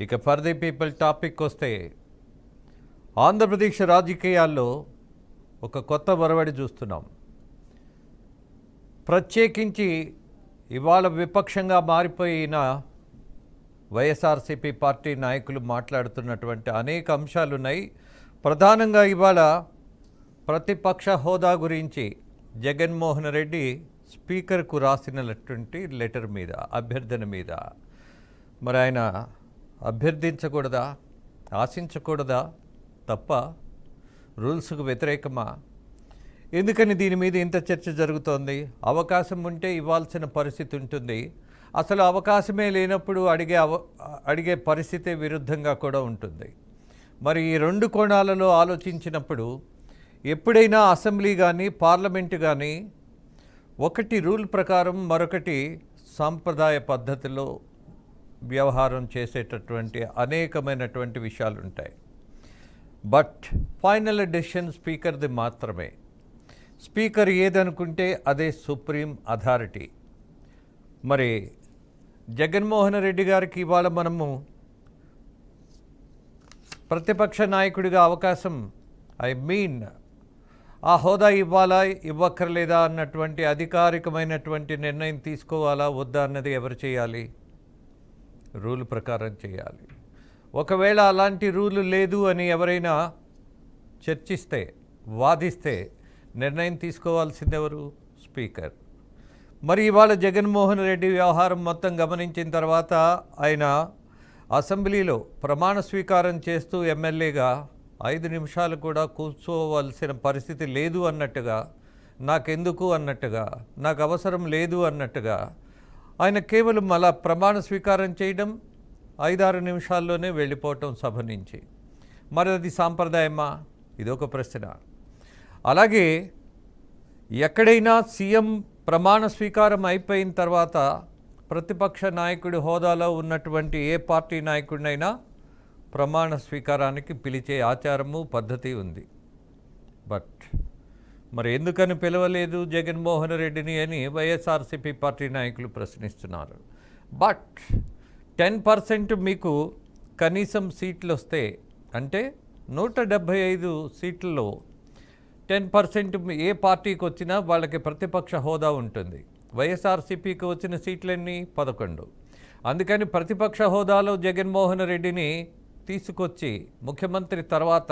ఇక for the people topic వస్తే ఆంధ్రప్రదేశ్ రాజకీయాల్లో ఒక కొత్త ఒరవడి చూస్తున్నాం. ప్రత్యేకించి ఇవాళ విపక్షంగా మారిపోయిన వైఎస్ఆర్సీపీ పార్టీ నాయకులు మాట్లాడుతున్నటువంటి అనేక అంశాలు ఉన్నాయి. ప్రధానంగా ఇవాళ ప్రతిపక్ష హోదా గురించి జగన్మోహన్ రెడ్డి స్పీకర్కు రాసినటువంటి లెటర్ మీద, అభ్యర్థన మీద మరి ఆయన అభ్యర్థించకూడదా, ఆశించకూడదా, తప్ప రూల్స్కు వ్యతిరేకమా? ఎందుకని దీని మీద ఇంత చర్చ జరుగుతోంది? అవకాశం ఉంటే ఇవ్వాల్సిన పరిస్థితి ఉంటుంది. అసలు అవకాశమే లేనప్పుడు అడిగే పరిస్థితి విరుద్ధంగా కూడా ఉంటుంది. మరి ఈ రెండు కోణాలలో ఆలోచించినప్పుడు ఎప్పుడైనా అసెంబ్లీ కానీ పార్లమెంటు కానీ ఒకటి రూల్ ప్రకారం, మరొకటి సాంప్రదాయ పద్ధతిలో వ్యవహారం చేసేటటువంటి అనేకమైనటువంటి విషయాలు ఉంటాయి. బట్ ఫైనల్ డెసిషన్ స్పీకర్ది మాత్రమే. స్పీకర్ ఏదనుకుంటే అదే సుప్రీం అథారిటీ. మరి జగన్మోహన్ రెడ్డి గారికి ఇవాళ మనము ప్రతిపక్ష నాయకుడిగా అవకాశం, ఆ హోదా ఇవ్వాలా ఇవ్వక్కర్లేదా అన్నటువంటి అధికారికమైనటువంటి నిర్ణయం తీసుకోవాలా వద్దా అన్నది ఎవరు చేయాలి? రూల్ ప్రకారం చేయాలి. ఒకవేళ అలాంటి రూలు లేదు అని ఎవరైనా చర్చిస్తే, వాదిస్తే నిర్ణయం తీసుకోవాల్సింది ఎవరు? స్పీకర్. మరి ఇవాళ జగన్మోహన్ రెడ్డి వ్యవహారం మొత్తం గమనించిన తర్వాత ఆయన అసెంబ్లీలో ప్రమాణ స్వీకారం చేస్తూ ఎమ్మెల్యేగా 5 నిమిషాలు కూడా కూర్చోవలసిన పరిస్థితి లేదు అన్నట్టుగా, నాకెందుకు అన్నట్టుగా, నాకు అవసరం లేదు అన్నట్టుగా ఆయన కేవలం అలా ప్రమాణ స్వీకారం చేయడం, 5-6 నిమిషాల్లోనే వెళ్ళిపోవటం సభ నుంచి. మరి అది సాంప్రదాయమా? ఇదొక ప్రశ్న. అలాగే ఎక్కడైనా సీఎం ప్రమాణ స్వీకారం అయిపోయిన తర్వాత ప్రతిపక్ష నాయకుడి హోదాలో ఉన్నటువంటి ఏ పార్టీ నాయకుడినైనా ప్రమాణ స్వీకారానికి పిలిచే ఆచారము, పద్ధతి ఉంది. బట్ మరి ఎందుకని పిలవలేదు జగన్మోహన్ రెడ్డిని అని వైఎస్ఆర్సీపీ పార్టీ నాయకులు ప్రశ్నిస్తున్నారు. బట్ 10% మీకు కనీసం సీట్లు వస్తే, అంటే 175 సీట్లలో 10% ఏ పార్టీకి వచ్చినా వాళ్ళకి ప్రతిపక్ష హోదా ఉంటుంది. వైఎస్ఆర్సీపీకి వచ్చిన సీట్లన్నీ 11. అందుకని ప్రతిపక్ష హోదాలో జగన్మోహన్ రెడ్డిని తీసుకొచ్చి ముఖ్యమంత్రి తర్వాత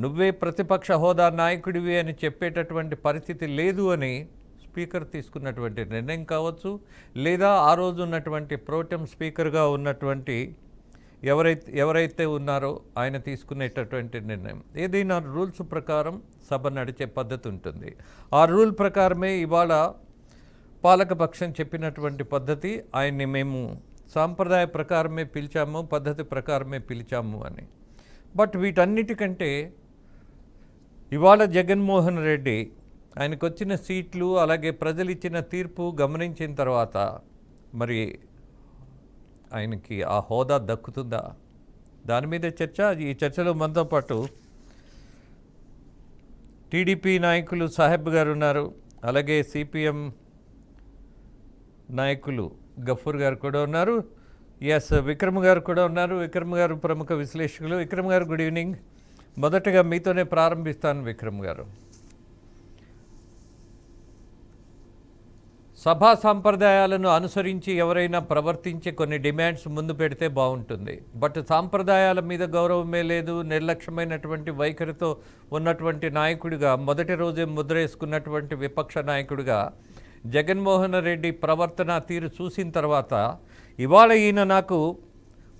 నువ్వే ప్రతిపక్ష హోదా నాయకుడివి అని చెప్పేటటువంటి పరిస్థితి లేదు అని స్పీకర్ తీసుకున్నటువంటి నిర్ణయం కావచ్చు, లేదా ఆ రోజు ఉన్నటువంటి ప్రోటెం స్పీకర్గా ఉన్నటువంటి ఎవరైతే ఉన్నారో ఆయన తీసుకునేటటువంటి నిర్ణయం. ఏదైనా రూల్స్ ప్రకారం సభ నడిచే పద్ధతి ఉంటుంది. ఆ రూల్ ప్రకారమే ఇవాళ పాలకపక్షం చెప్పినటువంటి పద్ధతి. ఆయన్ని మేము సాంప్రదాయ ప్రకారమే పిలిచాము, పద్ధతి ప్రకారమే పిలిచాము అని. బట్ వీటన్నిటికంటే ఇవాళ జగన్మోహన్ రెడ్డి ఆయనకు వచ్చిన సీట్లు, అలాగే ప్రజలు ఇచ్చిన తీర్పు గమనించిన తర్వాత మరి ఆయనకి ఆ హోదా దక్కుతుందా? దాని మీద చర్చ. ఈ చర్చలో మనతో పాటు టీడీపీ నాయకులు సాహెబ్ గారు ఉన్నారు, అలాగే సిపిఎం నాయకులు గఫూర్ గారు కూడా ఉన్నారు. విక్రమ్ గారు కూడా ఉన్నారు. విక్రమ్ గారు ప్రముఖ విశ్లేషకులు. విక్రమ్ గారు, గుడ్ ఈవినింగ్. మొదటగా మీతోనే ప్రారంభిస్తాను. విక్రమ్ గారు, సభా సాంప్రదాయాలను అనుసరించి ఎవరైనా ప్రవర్తించే కొన్ని డిమాండ్స్ ముందు పెడితే బాగుంటుంది. బట్ సాంప్రదాయాల మీద గౌరవమే లేదు, నిర్లక్ష్యమైనటువంటి వైఖరితో ఉన్నటువంటి నాయకుడిగా, మొదటి రోజే ముద్ర వేసుకున్నటువంటి విపక్ష నాయకుడిగా జగన్మోహన్ రెడ్డి ప్రవర్తన తీరు చూసిన తర్వాత ఇవాళ ఈయన నాకు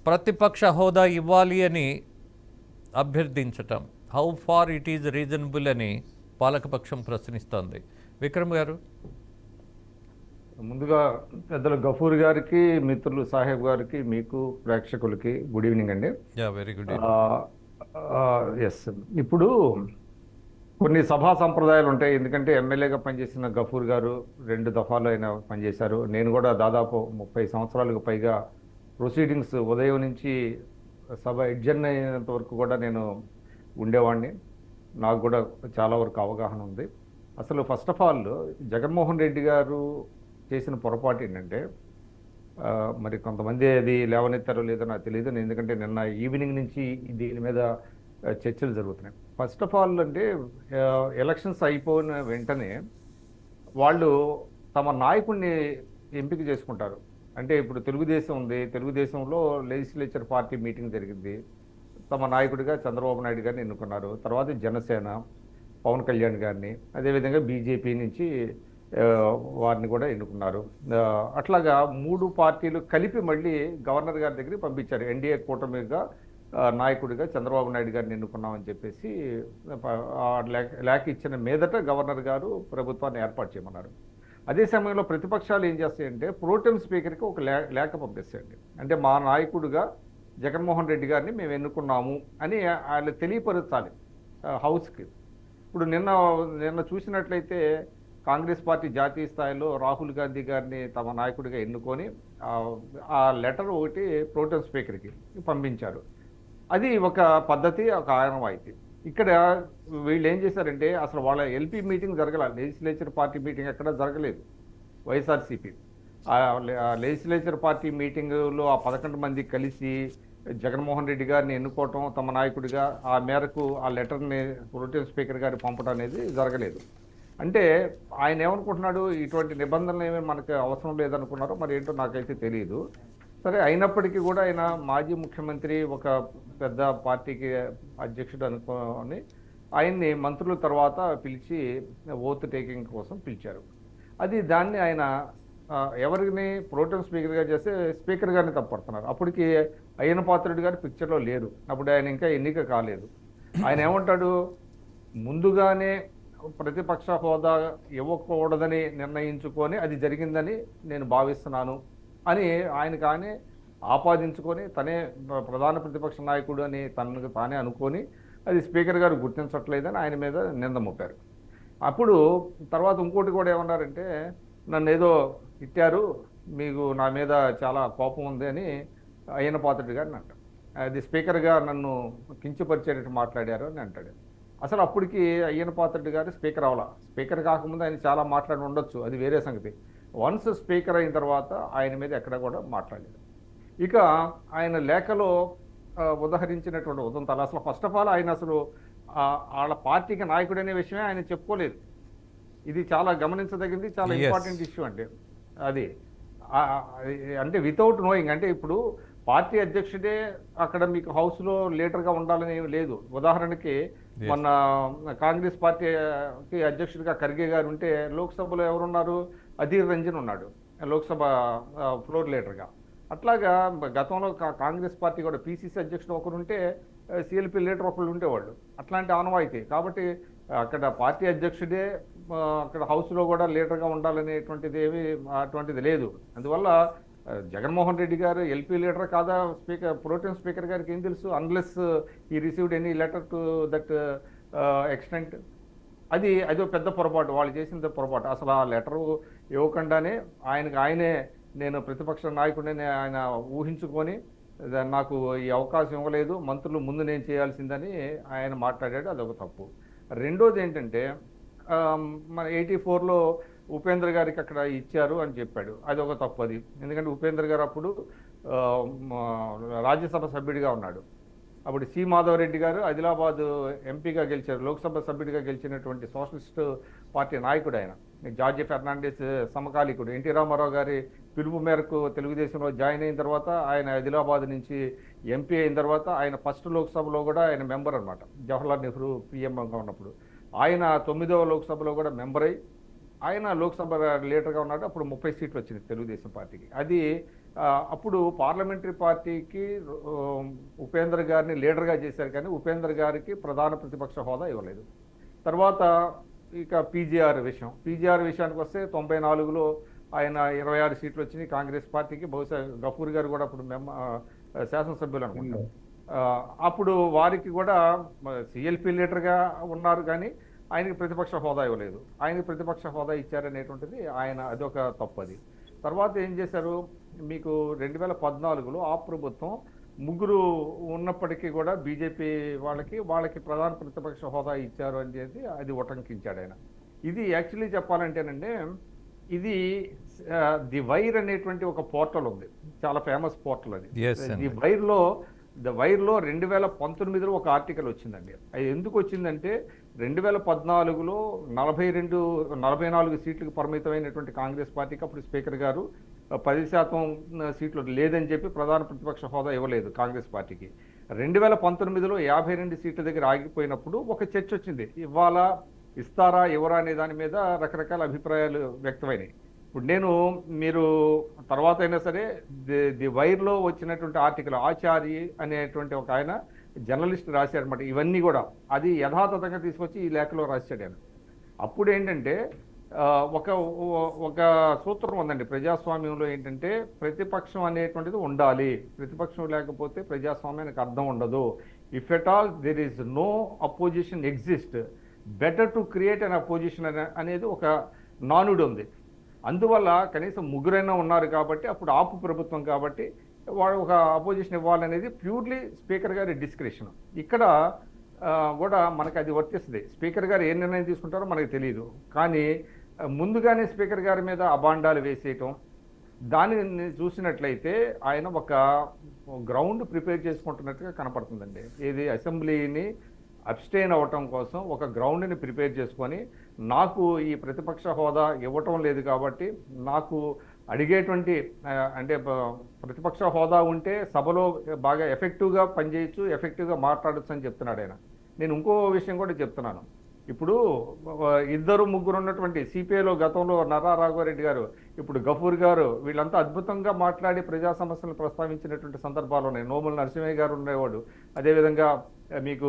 ప్రతిపక్ష హోదా ఇవ్వాలి అని అభ్యర్థించటం, how far it is reasonable అని పాలకపక్షం ప్రశ్నిస్తోంది. విక్రమ్ గారు, ముందుగా పెద్దలు గఫూర్ గారికి, మిత్రులు సాహెబ్ గారికి, మీకు ప్రేక్షకులకి గుడ్ ఈవినింగ్ అండి. Very good. ఎస్, ఇప్పుడు కొన్ని సభా సంప్రదాయాలు ఉంటాయి. ఎందుకంటే ఎమ్మెల్యేగా పనిచేసిన గఫూర్ గారు 2 దఫాలు అయినా పనిచేశారు. నేను కూడా దాదాపు 30 సంవత్సరాలకు పైగా ప్రొసీడింగ్స్ ఉదయం నుంచి సభ ఎడ్జర్న్ అయినంత వరకు కూడా నేను ఉండేవాడిని. నాకు కూడా చాలా వరకు అవగాహన ఉంది. అసలు first of all Jaganmohan Reddy గారు చేసిన పొరపాటు ఏంటంటే, మరి కొంతమంది అది లేవనెత్తారో లేదో నాకు తెలియదు, ఎందుకంటే నిన్న ఈవినింగ్ నుంచి దీని మీద చర్చలు జరుగుతున్నాయి. ఫస్ట్ ఆఫ్ ఆల్ అంటే ఎలక్షన్స్ అయిపోయిన వెంటనే వాళ్ళు తమ నాయకుడిని ఎంపిక చేసుకుంటారు. అంటే ఇప్పుడు తెలుగుదేశం ఉంది, తెలుగుదేశంలో లెజిస్లేచర్ పార్టీ మీటింగ్ జరిగింది. తమ నాయకుడిగా చంద్రబాబు నాయుడు గారిని ఎన్నుకున్నారు. తర్వాత జనసేన పవన్ కళ్యాణ్ గారిని, అదేవిధంగా బీజేపీ నుంచి ఆ, వారిని కూడా ఎన్నుకున్నారు. అట్లాగా మూడు పార్టీలు కలిపి మళ్ళీ గవర్నర్ గారి దగ్గరికి పంపించారు. ఎన్డీఏ కూటమిగా నాయకుడిగా చంద్రబాబు నాయుడు గారిని ఎన్నుకున్నామని చెప్పేసి లేఖ ఇచ్చిన మీదట గవర్నర్ గారు ప్రభుత్వాన్ని ఏర్పాటు చేయమన్నారు. అదే సమయంలో ప్రతిపక్షాలు ఏం చేస్తాయంటే ప్రోటెం స్పీకర్కి ఒక లేఖ పంపిస్తాయండి. అంటే మా నాయకుడిగా జగన్మోహన్ రెడ్డి గారిని మేము ఎన్నుకున్నాము అని వాళ్ళు తెలియపరచాలి హౌస్కి. ఇప్పుడు నిన్న చూసినట్లయితే కాంగ్రెస్ పార్టీ జాతీయ స్థాయిలో రాహుల్ గాంధీ గారిని తమ నాయకుడిగా ఎన్నుకొని ఆ లెటర్ ఒకటి ప్రోటెం స్పీకర్కి పంపించారు. అది ఒక పద్ధతి, ఒక ఆనవాయితీ. ఇక్కడ వీళ్ళు ఏం చేశారంటే అసలు వాళ్ళ ఎల్పీ మీటింగ్ జరగలేదు, లెజిస్లేచర్ పార్టీ మీటింగ్ ఎక్కడ జరగలేదు. వైఎస్ఆర్సీపీ ఆ లెజిస్లేచర్ పార్టీ మీటింగ్లో ఆ 11 మంది కలిసి జగన్మోహన్ రెడ్డి గారిని ఎన్నుకోవటం తమ నాయకుడిగా, ఆ మేరకు ఆ లెటర్ని ప్రోటెం స్పీకర్ గారికి పంపడం అనేది జరగలేదు. అంటే ఆయన ఏమనుకుంటున్నాడు, ఇటువంటి నిబంధనలు ఏమీ మనకు అవసరం లేదనుకున్నారో మరి ఏంటో నాకైతే తెలియదు. సరే, అయినప్పటికీ కూడా ఆయన మాజీ ముఖ్యమంత్రి, ఒక పెద్ద పార్టీకి అధ్యక్షుడు అనుకొని ఆయన్ని మంత్రుల తర్వాత పిలిచి ఓత్ టేకింగ్ కోసం పిలిచారు. దాన్ని ఆయన ఎవరిని ప్రోటెం స్పీకర్గా చేస్తే స్పీకర్ గారిని తప్పడుతున్నారు. అప్పటికి అయ్యన పాత్రుడు గారు పిక్చర్లో లేరు, అప్పుడు ఆయన ఇంకా ఎన్నిక కాలేదు. ఆయన ఏమంటాడు, ముందుగానే ప్రతిపక్ష హోదా ఇవ్వకూడదని నిర్ణయించుకొని అది జరిగిందని నేను భావిస్తున్నాను అని ఆయన ఆపాదించుకొని తనే ప్రధాన ప్రతిపక్ష నాయకుడు అని తనకు తానే అనుకొని అది స్పీకర్ గారు గుర్తించట్లేదని ఆయన మీద నింద మోపారు. అప్పుడు తర్వాత ఇంకోటి కూడా ఏమన్నారంటే, నన్ను ఏదో తిట్టారు, మీకు నా మీద చాలా కోపం ఉంది అని అయ్యన పాత్రుడు గారిని అంటారు. అది స్పీకర్గా నన్ను కించపరిచేటట్టు మాట్లాడారు అని అంటాడు. అసలు అప్పటికి అయ్యన పాత్రుడు గారు స్పీకర్ అవ్వాల. స్పీకర్ కాకముందు ఆయన చాలా మాట్లాడి ఉండొచ్చు, అది వేరే సంగతి. వన్స్ స్పీకర్ అయిన తర్వాత ఆయన మీద ఎక్కడ కూడా మాట్లాడలేదు. ఇక ఆయన లేఖలో ఉదహరించినటువంటి ఉదంతాలు అసలు ఫస్ట్ ఆఫ్ ఆల్ ఆయన అసలు వాళ్ళ పార్టీకి నాయకుడు అనే విషయమే ఆయన చెప్పుకోలేదు. ఇది చాలా గమనించదగింది, చాలా ఇంపార్టెంట్ ఇష్యూ. అంటే అది అంటే వితౌట్ నోయింగ్, అంటే ఇప్పుడు పార్టీ అధ్యక్షుడే అక్కడ మీకు హౌస్లో లీడర్గా ఉండాలని ఏమి లేదు. ఉదాహరణకి మొన్న కాంగ్రెస్ పార్టీకి అధ్యక్షుడిగా ఖర్గే గారు ఉంటే లోక్సభలో ఎవరున్నారు, అధీర్ రంజన్ ఉన్నాడు లోక్సభ ఫ్లోర్ లీడర్గా. అట్లాగా గతంలో కాంగ్రెస్ పార్టీ కూడా పీసీసీ అధ్యక్షుడు ఒకరుంటే సిఎల్పి లీడర్ ఒకళ్ళు ఉండేవాళ్ళు. అట్లాంటి ఆనవాయితీ. కాబట్టి అక్కడ పార్టీ అధ్యక్షుడే అక్కడ హౌస్లో కూడా లీడర్గా ఉండాలనేటువంటిది అటువంటిది లేదు. అందువల్ల జగన్మోహన్ రెడ్డి గారు ఎల్పీ లీడర్ కాదా ప్రోటెం స్పీకర్ గారికి ఏం తెలుసు, అన్లెస్ ఈ received any letter to that extent. అదో పెద్ద పొరపాటు, వాళ్ళు చేసిన పొరపాటు. అసలు ఆ లెటరు ఇవ్వకుండానే ఆయనే నేను ప్రతిపక్ష నాయకుడిని ఆయన ఊహించుకొని నాకు ఈ అవకాశం ఇవ్వలేదు, మంత్రులు ముందు నేను చేయాల్సిందని ఆయన మాట్లాడాడు. అదొక తప్పు. రెండోది ఏంటంటే మన 84లో ఉపేంద్ర గారికి అక్కడ ఇచ్చారు అని చెప్పాడు. అదొక తప్పు. అది ఎందుకంటే ఉపేంద్ర గారు అప్పుడు రాజ్యసభ సభ్యుడిగా ఉన్నాడు. అప్పుడు సి మాధవరెడ్డి గారు ఆదిలాబాద్ ఎంపీగా గెలిచారు, లోక్సభ సభ్యుడిగా గెలిచినటువంటి సోషలిస్ట్ పార్టీ నాయకుడు ఆయన. జార్జి ఫెర్నాండెస్ సమకాలీకుడు. ఎన్టీ రామారావు గారి పిలుపు మేరకు తెలుగుదేశంలో జాయిన్ అయిన తర్వాత ఆయన ఆదిలాబాద్ నుంచి ఎంపీ అయిన తర్వాత ఆయన ఫస్ట్ లోక్సభలో కూడా ఆయన మెంబర్ అనమాట. జవహర్లాల్ నెహ్రూ పిఎంగా ఉన్నప్పుడు ఆయన 9వ లోక్సభలో కూడా మెంబర్ అయ్యి ఆయన లోక్సభ లీడర్గా ఉన్నాడు. అప్పుడు 30 సీట్లు వచ్చింది తెలుగుదేశం పార్టీకి. అప్పుడు పార్లమెంటరీ పార్టీకి ఉపేంద్ర గారిని లీడర్గా చేశారు, కానీ ఉపేంద్ర గారికి ప్రధాన ప్రతిపక్ష హోదా ఇవ్వలేదు. తర్వాత ఇక పీజీఆర్ విషయానికి వస్తే 94లో ఆయన 26 సీట్లు వచ్చినాయి కాంగ్రెస్ పార్టీకి. బహుశా గఫూర్ గారు కూడా అప్పుడు శాసనసభ్యులు అనుకుంటారు. అప్పుడు వారికి కూడా సిఎల్పి లీడర్గా ఉన్నారు, కానీ ఆయనకి ప్రతిపక్ష హోదా ఇవ్వలేదు. ఆయనకి ప్రతిపక్ష హోదా ఇచ్చారనేటువంటిది అదొక తప్పది. తర్వాత ఏం చేశారు, మీకు 2014లో ఆ ప్రభుత్వం ముగ్గురు ఉన్నప్పటికీ కూడా బీజేపీ వాళ్ళకి ప్రధాన ప్రతిపక్ష హోదా ఇచ్చారు అని చెప్పి అది ఉటంకించాడు ఆయన. ఇది యాక్చువల్లీ చెప్పాలంటేనండి ఇది ది వైర్ అనేటువంటి ఒక పోర్టల్ ఉంది, చాలా ఫేమస్ పోర్టల్ అది. Yes అండి. ది వైర్లో 2019లో ఒక ఆర్టికల్ వచ్చిందండి. అది ఎందుకు వచ్చిందంటే 2014లో 44 సీట్లకు పరిమితమైనటువంటి కాంగ్రెస్ పార్టీకి అప్పుడు స్పీకర్ గారు 10% సీట్లు లేదని చెప్పి ప్రధాన ప్రతిపక్ష హోదా ఇవ్వలేదు కాంగ్రెస్ పార్టీకి. 2019లో 52 సీట్ల దగ్గర ఆగిపోయినప్పుడు ఒక చర్చ వచ్చింది, ఇవ్వాలా ఇస్తారా ఇవ్వరా అనే దాని మీద రకరకాల అభిప్రాయాలు వ్యక్తమైనాయి. ఇప్పుడు మీరు తర్వాత అయినా సరే ది వైర్లో వచ్చినటువంటి ఆర్టికల్ ఆచారి అనేటువంటి ఒక ఆయన జర్నలిస్ట్ రాశారనమాట. ఇవన్నీ కూడా అది యథాతథంగా తీసుకొచ్చి ఈ లేఖలో రాశాడు ఆయన. అప్పుడు ఏంటంటే ఒక ఒక సూత్రం ఉందండి ప్రజాస్వామ్యంలో, ఏంటంటే ప్రతిపక్షం అనేటువంటిది ఉండాలి, ప్రతిపక్షం లేకపోతే ప్రజాస్వామ్యానికి అర్థం ఉండదు. If at all there is no opposition exist, better to create an opposition అనేది ఒక నానుడు ఉంది. అందువల్ల కనీసం ముగ్గురైనా ఉన్నారు కాబట్టి అప్పుడు ఆపు ప్రభుత్వం కాబట్టి వాడు ఒక అపోజిషన్ ఇవ్వాలనేది ప్యూర్లీ స్పీకర్ గారి డిస్క్రిషన్. ఇక్కడ కూడా మనకు అది వర్తిస్తుంది. స్పీకర్ గారు ఏ నిర్ణయం తీసుకుంటారో మనకు తెలియదు, కానీ ముందుగానే స్పీకర్ గారి మీద అబాండాలు వేసేయటం, దానిని చూసినట్లయితే ఆయన ఒక గ్రౌండ్ ప్రిపేర్ చేసుకుంటున్నట్టుగా కనపడుతుందండి. ఇది అసెంబ్లీని అబ్స్టైన్ అవ్వటం కోసం ఒక గ్రౌండ్ని ప్రిపేర్ చేసుకొని, నాకు ఈ ప్రతిపక్ష హోదా ఇవ్వటం లేదు కాబట్టి నాకు అడిగేటువంటి అంటే ప్రతిపక్ష హోదా ఉంటే సభలో బాగా ఎఫెక్టివ్గా పనిచేయచ్చు, ఎఫెక్టివ్గా మాట్లాడచ్చు అని చెప్తున్నాడు ఆయన. నేను ఇంకో విషయం కూడా చెప్తున్నాను. ఇప్పుడు ఇద్దరు ముగ్గురు ఉన్నటువంటి సిపిఐలో గతంలో నర్రా రాఘవరెడ్డి గారు, ఇప్పుడు గఫూర్ గారు, వీళ్ళంతా అద్భుతంగా మాట్లాడి ప్రజా సమస్యలను ప్రస్తావించినటువంటి సందర్భాలు ఉన్నాయి. నోముల నరసింహయ్య గారు ఉండేవాడు. అదేవిధంగా మీకు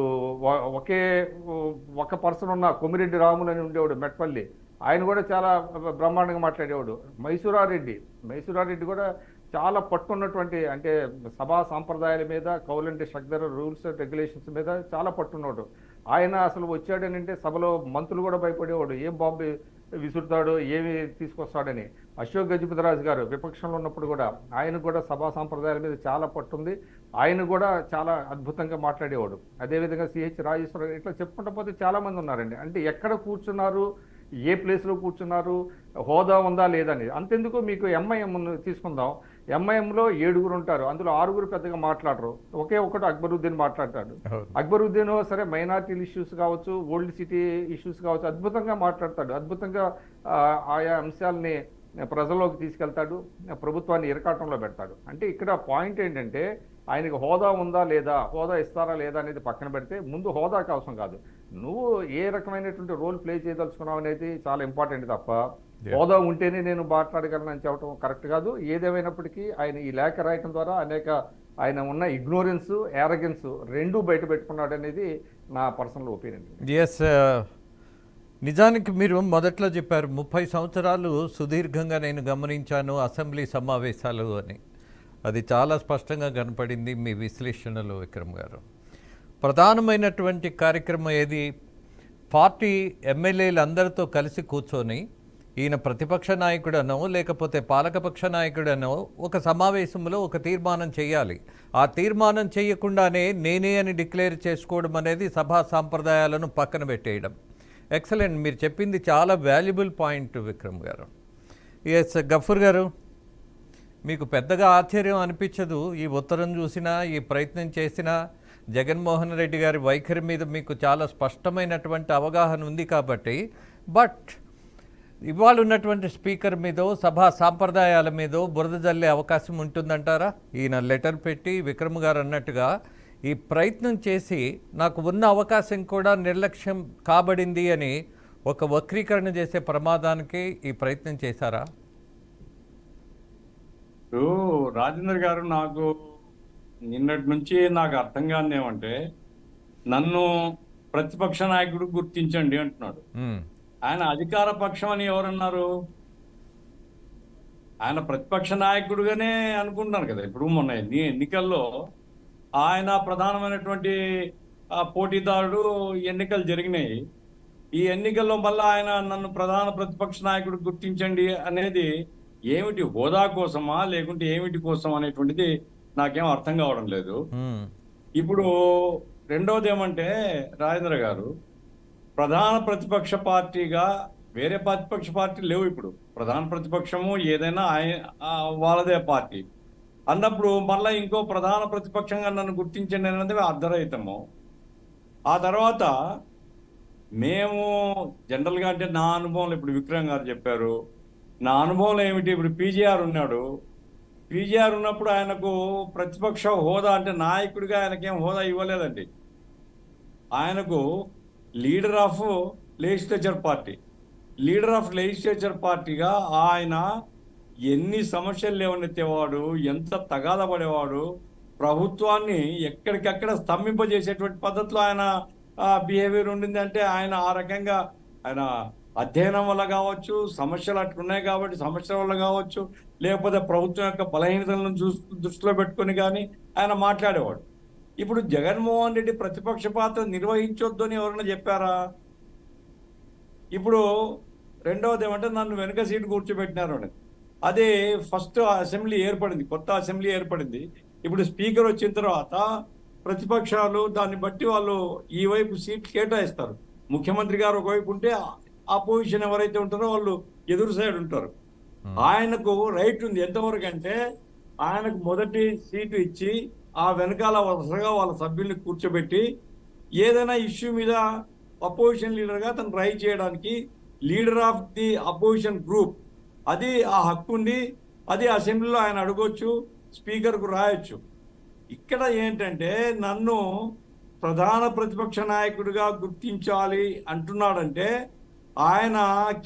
ఒక పర్సన్ ఉన్న కొమిరెడ్డి రాములు అని ఉండేవాడు మెట్పల్లి, ఆయన కూడా చాలా బ్రహ్మాండంగా మాట్లాడేవాడు. మైసూరారెడ్డి కూడా చాలా పట్టున్నటువంటి, అంటే సభా సాంప్రదాయాల మీద, కౌలంటి షగ్దర్ రూల్స్ రెగ్యులేషన్స్ మీద చాలా పట్టున్నాడు. ఆయన అసలు వచ్చాడనంటే సభలో మంత్రులు కూడా భయపడేవాడు, ఏం బాంబు విసురుతాడు, ఏమి తీసుకొస్తాడని. అశోక్ గజపతిరాజు గారు విపక్షంలో ఉన్నప్పుడు కూడా ఆయన కూడా సభా సాంప్రదాయాల మీద చాలా పట్టుంది, ఆయన కూడా చాలా అద్భుతంగా మాట్లాడేవాడు. అదేవిధంగా సిహెచ్ రాజేశ్వర, ఇట్లా చెప్పుకుంటూ పోతే చాలామంది ఉన్నారండి. అంటే ఎక్కడ కూర్చున్నారు, ఏ ప్లేస్లో కూర్చున్నారు, హోదా ఉందా లేదని. అంతెందుకు, మీకు ఎంఐఎం తీసుకుందాం. ఎంఐఎంలో 7 ఉంటారు, అందులో 6 పెద్దగా మాట్లాడరు, ఒకటి అక్బరుద్దీన్ మాట్లాడతాడు. అక్బరుద్దీన్ సరే మైనారిటీ ఇష్యూస్ కావచ్చు, ఓల్డ్ సిటీ ఇష్యూస్ కావచ్చు, అద్భుతంగా మాట్లాడతాడు, అద్భుతంగా ఆయా అంశాలని ప్రజల్లోకి తీసుకెళ్తాడు, ప్రభుత్వాన్ని ఇరకాటంలో పెడతాడు. అంటే ఇక్కడ పాయింట్ ఏంటంటే ఆయనకు హోదా ఉందా లేదా, హోదా ఇస్తారా లేదా అనేది పక్కన పెడితే, ముందు హోదా కోసం కాదు, నువ్వు ఏ రకమైనటువంటి రోల్ ప్లే చేయదలుచుకున్నావు అనేది చాలా ఇంపార్టెంట్ తప్ప హోదా ఉంటేనే నేను మాట్లాడగలను చెప్పడం కరెక్ట్ కాదు. ఏదేమైనప్పటికీ ఆయన ఈ లేఖ రాయటం ద్వారా ఆయన ఉన్న ఇగ్నోరెన్స్, యారగెన్స్ రెండూ బయట పెట్టుకున్నాడు అనేది నా పర్సనల్ ఒపీనియన్. ఎస్, నిజానికి మీరు మొదట్లో చెప్పారు 30 సంవత్సరాలు సుదీర్ఘంగా నేను గమనించాను అసెంబ్లీ సమావేశాలు అని. అది చాలా స్పష్టంగా కనపడింది మీ విశ్లేషణలో విక్రమ్ గారు. ప్రధానమైనటువంటి కార్యక్రమం ఏది, పార్టీ ఎమ్మెల్యేలు అందరితో కలిసి కూర్చొని ఈయన ప్రతిపక్ష నాయకుడనో లేకపోతే పాలకపక్ష నాయకుడనో ఒక సమావేశంలో ఒక తీర్మానం చేయాలి. ఆ తీర్మానం చేయకుండానే నేనే అని డిక్లేర్ చేసుకోవడం అనేది సభా సాంప్రదాయాలను పక్కన పెట్టేయడం. ఎక్సలెంట్, మీరు చెప్పింది చాలా వాల్యుబుల్ పాయింట్ విక్రమ్ గారు. ఎస్ గఫూర్ గారు, మీకు పెద్దగా ఆశ్చర్యం అనిపించదు ఈ ఉత్తరం చూసినా, ఈ ప్రయత్నం చేసినా? జగన్మోహన్ రెడ్డి గారి వైఖరి మీద మీకు చాలా స్పష్టమైనటువంటి అవగాహన ఉంది కాబట్టి. బట్ ఇవాళ ఉన్నటువంటి స్పీకర్ మీదో సభా సాంప్రదాయాల మీదో బురద జల్లే అవకాశం ఉంటుందంటారా? ఈయన లెటర్ పెట్టి విక్రమ్ గారు అన్నట్టుగా ఈ ప్రయత్నం చేసి నాకు ఉన్న అవకాశం కూడా నిర్లక్ష్యం కాబడింది అని ఒక వక్రీకరణ చేసే ప్రమాదానికి ఈ ప్రయత్నం చేశారా? రాజేంద్ర గారు, నాకు నిన్నటి నుంచి నాకు అర్థం కాని ఏమంటే, నన్ను ప్రతిపక్ష నాయకుడు గుర్తించండి అంటున్నాడు. ఆయన అధికార పక్షం అని ఎవరన్నారు? ఆయన ప్రతిపక్ష నాయకుడుగానే అనుకుంటున్నారు కదా. ఇప్పుడు మొన్న ఎన్నికల్లో ఆయన ప్రధానమైనటువంటి పోటీదారుడు, ఎన్నికలు జరిగినాయి. ఈ ఎన్నికల్లో మళ్ళీ ఆయన నన్ను ప్రధాన ప్రతిపక్ష నాయకుడు గుర్తించండి అనేది ఏమిటి, హోదా కోసమా లేకుంటే ఏమిటి కోసం అనేటువంటిది నాకేం అర్థం కావడం లేదు. ఇప్పుడు రెండవది ఏమంటే, రాజేంద్ర గారు ప్రధాన ప్రతిపక్ష పార్టీగా వేరే ప్రతిపక్ష పార్టీలు లేవు. ఇప్పుడు ప్రధాన ప్రతిపక్షము ఏదైనా వాళ్ళదే పార్టీ అన్నప్పుడు మళ్ళీ ఇంకో ప్రధాన ప్రతిపక్షంగా నన్ను గుర్తించండి అనేది అర్ధరహితము. ఆ తర్వాత మేము జనరల్గా అంటే నా అనుభవంలో ఇప్పుడు విక్రమ్ గారు చెప్పారు, నా అనుభవంలో ఏమిటి, ఇప్పుడు పీజీఆర్ ఉన్నాడు. పీజీఆర్ ఉన్నప్పుడు ఆయనకు ప్రతిపక్ష హోదా అంటే నాయకుడిగా ఆయనకేం హోదా ఇవ్వలేదండి. ఆయనకు లీడర్ ఆఫ్ లెజిస్లేచర్ పార్టీగా ఆయన ఎన్ని సమస్యలు లేవనెత్తేవాడు, ఎంత తగాద పడేవాడు, ప్రభుత్వాన్ని ఎక్కడికక్కడ స్తంభింపజేసేటువంటి పద్ధతిలో ఆయన బిహేవియర్ ఉండింది. అంటే ఆయన ఆ రకంగా ఆయన అధ్యయనం వల్ల కావచ్చు, సమస్యలు అట్లున్నాయి కాబట్టి సమస్యల వల్ల కావచ్చు, లేకపోతే ప్రభుత్వం యొక్క బలహీనతలను దృష్టిలో పెట్టుకొని కానీ ఆయన మాట్లాడేవాడు. ఇప్పుడు జగన్మోహన్ రెడ్డి ప్రతిపక్ష పాత్ర నిర్వహించొద్దు అని ఎవరైనా చెప్పారా? ఇప్పుడు రెండవది ఏమంటే నన్ను వెనుక సీటు కూర్చోబెట్టినారు అని. అదే ఫస్ట్ అసెంబ్లీ ఏర్పడింది, కొత్త అసెంబ్లీ ఏర్పడింది. ఇప్పుడు స్పీకర్ వచ్చిన తర్వాత ప్రతిపక్షాలు దాన్ని బట్టి వాళ్ళు ఈ వైపు సీట్లు కేటాయిస్తారు. ముఖ్యమంత్రి గారు ఒకవైపు ఉంటే ఆపోజిషన్ ఎవరైతే ఉంటారో వాళ్ళు ఎదురు సైడ్ ఉంటారు. ఆయనకు రైట్ ఉంది ఎంతవరకు అంటే ఆయనకు మొదటి సీటు ఇచ్చి ఆ వెనకాల వరుసగా వాళ్ళ సభ్యుల్ని కూర్చోబెట్టి ఏదైనా ఇష్యూ మీద అపోజిషన్ లీడర్గా తను ట్రై చేయడానికి leader of the opposition group అది ఆ హక్కు ఉంది. అది అసెంబ్లీలో ఆయన అడగొచ్చు, స్పీకర్కు రాయొచ్చు. ఇక్కడ ఏంటంటే నన్ను ప్రధాన ప్రతిపక్ష నాయకుడిగా గుర్తించాలి అంటున్నాడంటే ఆయన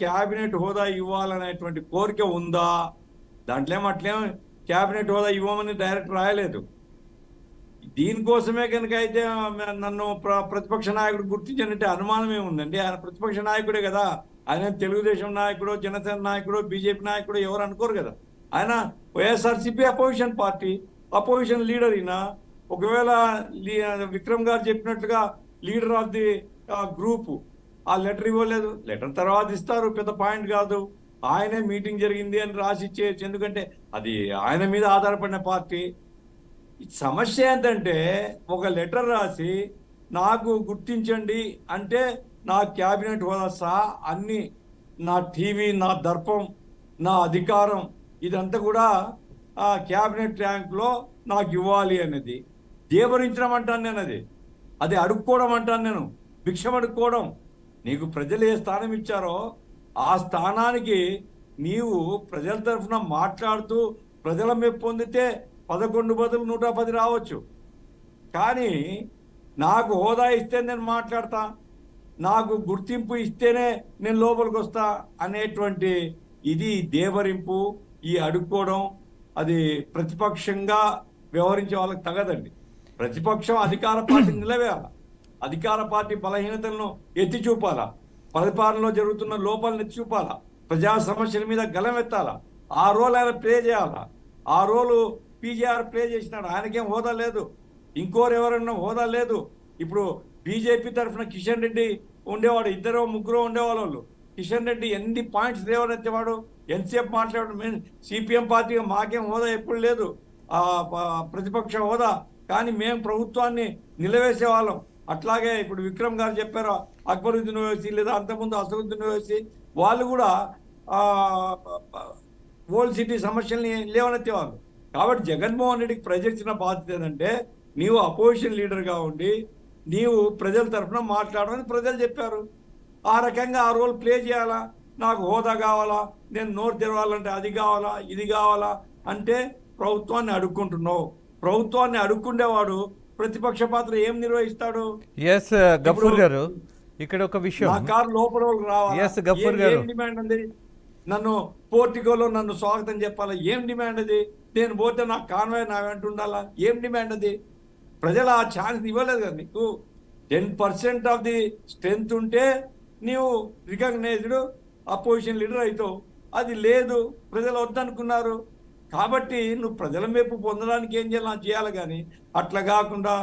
క్యాబినెట్ హోదా ఇవ్వాలనేటువంటి కోరిక ఉందా? దాంట్లో అట్లేం క్యాబినెట్ హోదా ఇవ్వమని డైరెక్ట్ రాయలేదు. దీనికోసమే కనుక అయితే నన్ను ప్రతిపక్ష నాయకుడు గుర్తించానంటే అనుమానం ఏముందండి? ఆయన ప్రతిపక్ష నాయకుడే కదా. ఆయన తెలుగుదేశం నాయకుడు, జనసేన నాయకుడు, బీజేపీ నాయకుడు ఎవరు అనుకోరు కదా. ఆయన వైఎస్ఆర్సీపీ అపోజిషన్ లీడర్. ఈయన ఒకవేళ విక్రమ్ గారు చెప్పినట్లుగా లీడర్ ఆఫ్ ది గ్రూప్ ఆ లెటర్ ఇవ్వలేదు. లెటర్ తర్వాత ఇస్తారు, పెద్ద పాయింట్ కాదు. ఆయనే మీటింగ్ జరిగింది అని రాసి ఇచ్చేయచ్చు, ఎందుకంటే అది ఆయన మీద ఆధారపడిన పార్టీ. సమస్య ఏంటంటే ఒక లెటర్ రాసి నాకు గుర్తించండి అంటే నా క్యాబినెట్ హోదా సహా అన్ని, నా టీవీ, నా దర్పం, నా అధికారం ఇదంతా కూడా ఆ క్యాబినెట్ ర్యాంక్లో నాకు ఇవ్వాలి అనేది దేవరించడం అంటాను నేను. అది అడుక్కోవడం అంటాను నేను, భిక్షం అడుక్కోవడం. నీకు ప్రజలు ఏ స్థానం ఇచ్చారో ఆ స్థానానికి నీవు ప్రజల తరఫున మాట్లాడుతూ ప్రజల మెప్పు పొందితే 11 బదులు 110 రావచ్చు. కానీ నాకు హోదా ఇస్తే నేను మాట్లాడతా, నాకు గుర్తింపు ఇస్తేనే నేను లోపలికి వస్తా అనేటువంటి ఇది దేవరింపు, ఈ అడుక్కోవడం. అది ప్రతిపక్షంగా వ్యవహరించే వాళ్ళకి తగదండి. ప్రతిపక్షం అధికార పార్టీ నిలవేయాలి, అధికార పార్టీ బలహీనతలను ఎత్తి చూపాలా, పరిపాలనలో జరుగుతున్న లోపాలను ఎత్తి చూపాలా, ప్రజా సమస్యల మీద గలమెత్తాలా. ఆ రోల్ ఆయన ప్లే చేయాలా. ఆ రోలు పీజీఆర్ ప్లే చేసినాడు. ఆయనకేం హోదా లేదు, ఇంకోరు ఎవరన్నా హోదా లేదు. ఇప్పుడు బీజేపీ తరఫున కిషన్ రెడ్డి ఉండేవాడు, 2-3 ఉండేవాళ్ళు. కిషన్ రెడ్డి ఎన్ని పాయింట్స్ లేవనెత్తేవాడు, ఎంతసేపు మాట్లాడు. మేము సిపిఎం పార్టీగా మాకేం హోదా ఎప్పుడు లేదు, ప్రతిపక్ష హోదా, కానీ మేము ప్రభుత్వాన్ని నిలవేసే వాళ్ళం. అట్లాగే ఇప్పుడు విక్రమ్ గారు చెప్పారు, అక్బరుద్దీన్ ఓవైసీ లేదా అంతకుముందు అసదుద్దీన్ ఓవైసీ వాళ్ళు కూడా ఓల్డ్ సిటీ సమస్యల్ని లేవనెత్తేవాళ్ళు. కాబట్టి జగన్మోహన్ రెడ్డికి ప్రజలిచ్చిన బాధ్యత ఏంటంటే నీవు అపోజిషన్ లీడర్గా ఉండి నీవు ప్రజల తరఫున మాట్లాడమని ప్రజలు చెప్పారు. ఆ రకంగా ఆ రోల్ ప్లే చేయాలా. నాకు హోదా కావాలా, నేను నోరు తెరవాలంటే అది కావాలా, ఇది కావాలా అంటే ప్రభుత్వాన్ని అడుక్కుంటున్నావు. ప్రభుత్వాన్ని అడుక్కుండేవాడు ప్రతిపక్ష పాత్ర ఏం నిర్వహిస్తాడు? ఎస్ గఫూర్ గారు, ఇక్కడ ఒక విషయం, నా కారు లోపల రావాలి, ఏం డిమాండ్ ఉంది? నన్ను పోర్టికోలో నన్ను స్వాగతం చెప్పాలా, ఏం డిమాండ్ అది? నేను పోతే నా కాన్వాయ్ నా వెంట ఉండాలా, ఏం డిమాండ్ అది? ప్రజలు ఆ ఛాన్స్ ఇవ్వలేదు కదా నీకు. 10% ఆఫ్ ది స్ట్రెంగ్త్ ఉంటే నీవు రికగ్నైజ్డ్ అపోజిషన్ లీడర్ అవుతావు. అది లేదు, ప్రజలు వద్దనుకున్నారు. కాబట్టి నువ్వు ప్రజల మెప్పు పొందడానికి ఏం చేయాలి కానీ అట్లా కాకుండా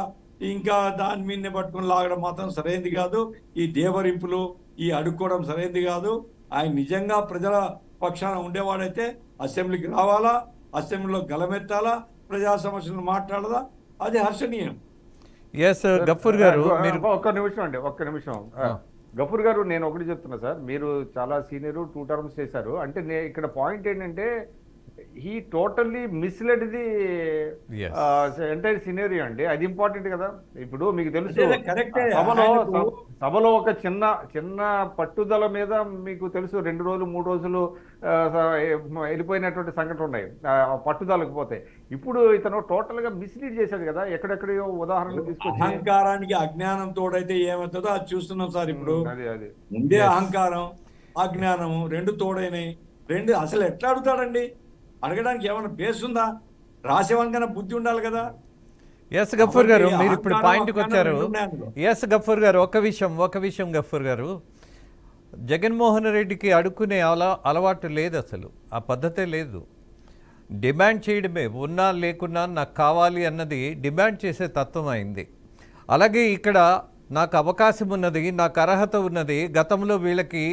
ఇంకా దాని మీదనే పట్టుకుని లాగడం మాత్రం సరైనది కాదు. ఈ దేవరింపులు, ఈ అడుక్కోవడం సరైనది కాదు. ఆయన నిజంగా ప్రజల పక్షాన ఉండేవాడైతే అసెంబ్లీకి రావాలా, అసెంబ్లీలో గలమెత్తాలా, ప్రజా సమస్యలను మాట్లాడదా, అది హర్షణీయం. ఎస్ గఫూర్ గారు, ఒక్క నిమిషం. గఫూర్ గారు, నేను ఒకటి చెప్తున్నా సార్, మీరు చాలా సీనియర్, 2 టర్మ్స్ చేశారు. అంటే ఇక్కడ పాయింట్ ఏంటంటే he totally misled the Yes. Entire scenario అండి. అది ఇంపార్టెంట్ కదా. ఇప్పుడు మీకు తెలుసు, అదే కరెక్టే. సభలో ఒక చిన్న చిన్న పట్టుదల మీద మీకు తెలుసు 2 రోజులు 3 రోజులు వెళ్ళిపోయినటువంటి సంఘటన ఉన్నాయి పట్టుదలకు పోతే. ఇప్పుడు ఇతను టోటల్ గా మిస్లీడ్ చేశాడు కదా, ఎక్కడెక్కడో ఉదాహరణలు తీసుకొచ్చి. అహంకారానికి అజ్ఞానం తోడైతే ఏమవుతుందో అది చూస్తున్నాం సార్. ఇప్పుడు అది ముందే అహంకారం అజ్ఞానము రెండు తోడైనాయి. రెండు అసలు ఎట్లా అడుగుతాడండి? అడగడానికి ఏమైనా బేస్ ఉందా? రాసేవానికైనా బుద్ధి ఉండాలి కదా. ఎస్ గఫూర్ గారు, మీరు ఇప్పుడు అహంకారం, పాయింట్కి వచ్చారు. అజ్ఞానం ఉన్నాయి అందులో. ఎస్ గఫూర్ గారు, ఒక విషయం గఫూర్ గారు, జగన్మోహన్ రెడ్డికి అడుక్కునే అలవాటు లేదు, అసలు ఆ పద్ధతే లేదు. డిమాండ్ చేయడమే, ఉన్నా లేకున్నా నాకు కావాలి అన్నది డిమాండ్ చేసే తత్వం అయింది. అలాగే ఇక్కడ నాకు అవకాశం ఉన్నది, నాకు అర్హత ఉన్నది, గతంలో వీళ్ళకి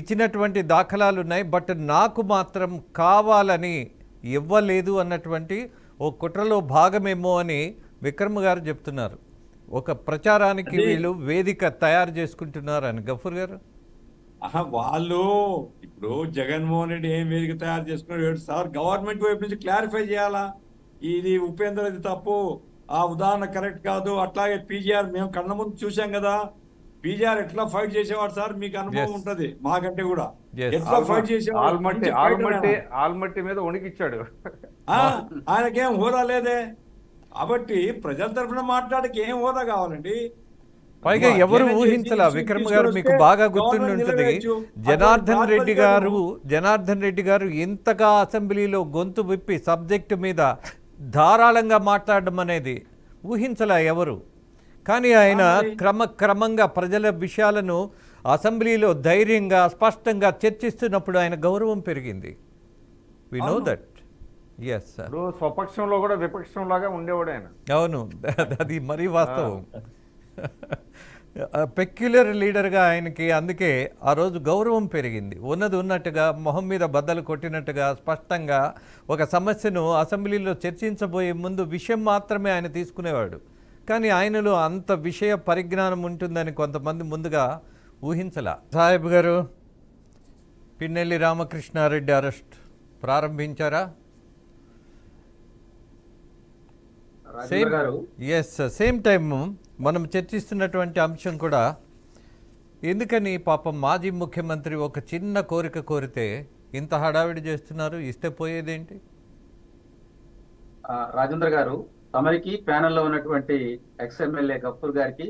ఇచ్చినటువంటి దాఖలాలు ఉన్నాయి, బట్ నాకు మాత్రం కావాలని ఇవ్వలేదు అన్నటువంటి ఓ కుట్రలో భాగమేమో అని విక్రమ్ గారు చెప్తున్నారు. ఒక ప్రచారానికి వీళ్ళు వేదిక తయారు చేసుకుంటున్నారు అని. గఫూర్ గారు, వాళ్ళు ఇప్పుడు జగన్మోహన్ రెడ్డి ఏం వేదిక తయారు చేసుకున్నాడు సార్? గవర్నమెంట్ వైపు నుంచి క్లారిఫై చేయాలా, ఇది ఉపేంద్రది తప్పు, ఆ ఉదాహరణ కరెక్ట్ కాదు. అట్లాగే పీజీఆర్ మేము కళ్ళ ముందు చూసాం కదా, పీజీఆర్ ఎట్లా ఫైట్ చేసేవాడు సార్, మీకు అనుభవం ఉంటది మాకంటే కూడా. ఎట్లా ఫైట్ చేసేవాడు? ఆల్మట్టి మీద వణికిచ్చాడు. ఆయనకేం హోదా లేదే. కాబట్టి ప్రజల తరఫున మాట్లాడకి ఏం హోదా కావాలండి? పైగా ఎవరు ఊహించలా విక్రమ్ గారు, మీకు బాగా గుర్తుంటుంది, జనార్దన్ రెడ్డి గారు ఇంతగా అసెంబ్లీలో గొంతు విప్పి సబ్జెక్టు మీద ధారాళంగా మాట్లాడడం అనేది ఊహించలా ఎవరు. కానీ ఆయన క్రమంగా ప్రజల విషయాలను అసెంబ్లీలో ధైర్యంగా స్పష్టంగా చర్చిస్తున్నప్పుడు ఆయన గౌరవం పెరిగింది. We know that. Yes sir, స్వపక్షంలో కూడా విపక్షం లాగా ఉండేవాడు ఆయన. అవును, అది మరీ వాస్తవం. పెక్యులర్ లీడర్గా ఆయనకి అందుకే ఆ రోజు గౌరవం పెరిగింది. ఉన్నది ఉన్నట్టుగా మొహం మీద బద్దలు కొట్టినట్టుగా స్పష్టంగా ఒక సమస్యను అసెంబ్లీలో చర్చించబోయే ముందు విషయం మాత్రమే ఆయన తీసుకునేవాడు. కానీ ఆయనలో అంత విషయ పరిజ్ఞానం ఉంటుందని కొంతమంది ముందుగా ఊహించలా. సాహెబ్ గారు, పిన్నెల్లి రామకృష్ణారెడ్డి అరెస్ట్ ప్రారంభించారా? సేమ్ టైం మనం చర్చిస్తున్నటువంటి అంశం కూడా, ఎందుకని పాపం మాజీ ముఖ్యమంత్రి ఒక చిన్న కోరిక కోరితే ఇంత హడావిడి చేస్తున్నారు? ఇస్తే పోయేదేంటి? రాజేంద్ర గారు, తమరికి ప్యానెల్లో ఉన్నటువంటి ఎక్స్ఎమ్మెల్యే గఫూర్ గారికి,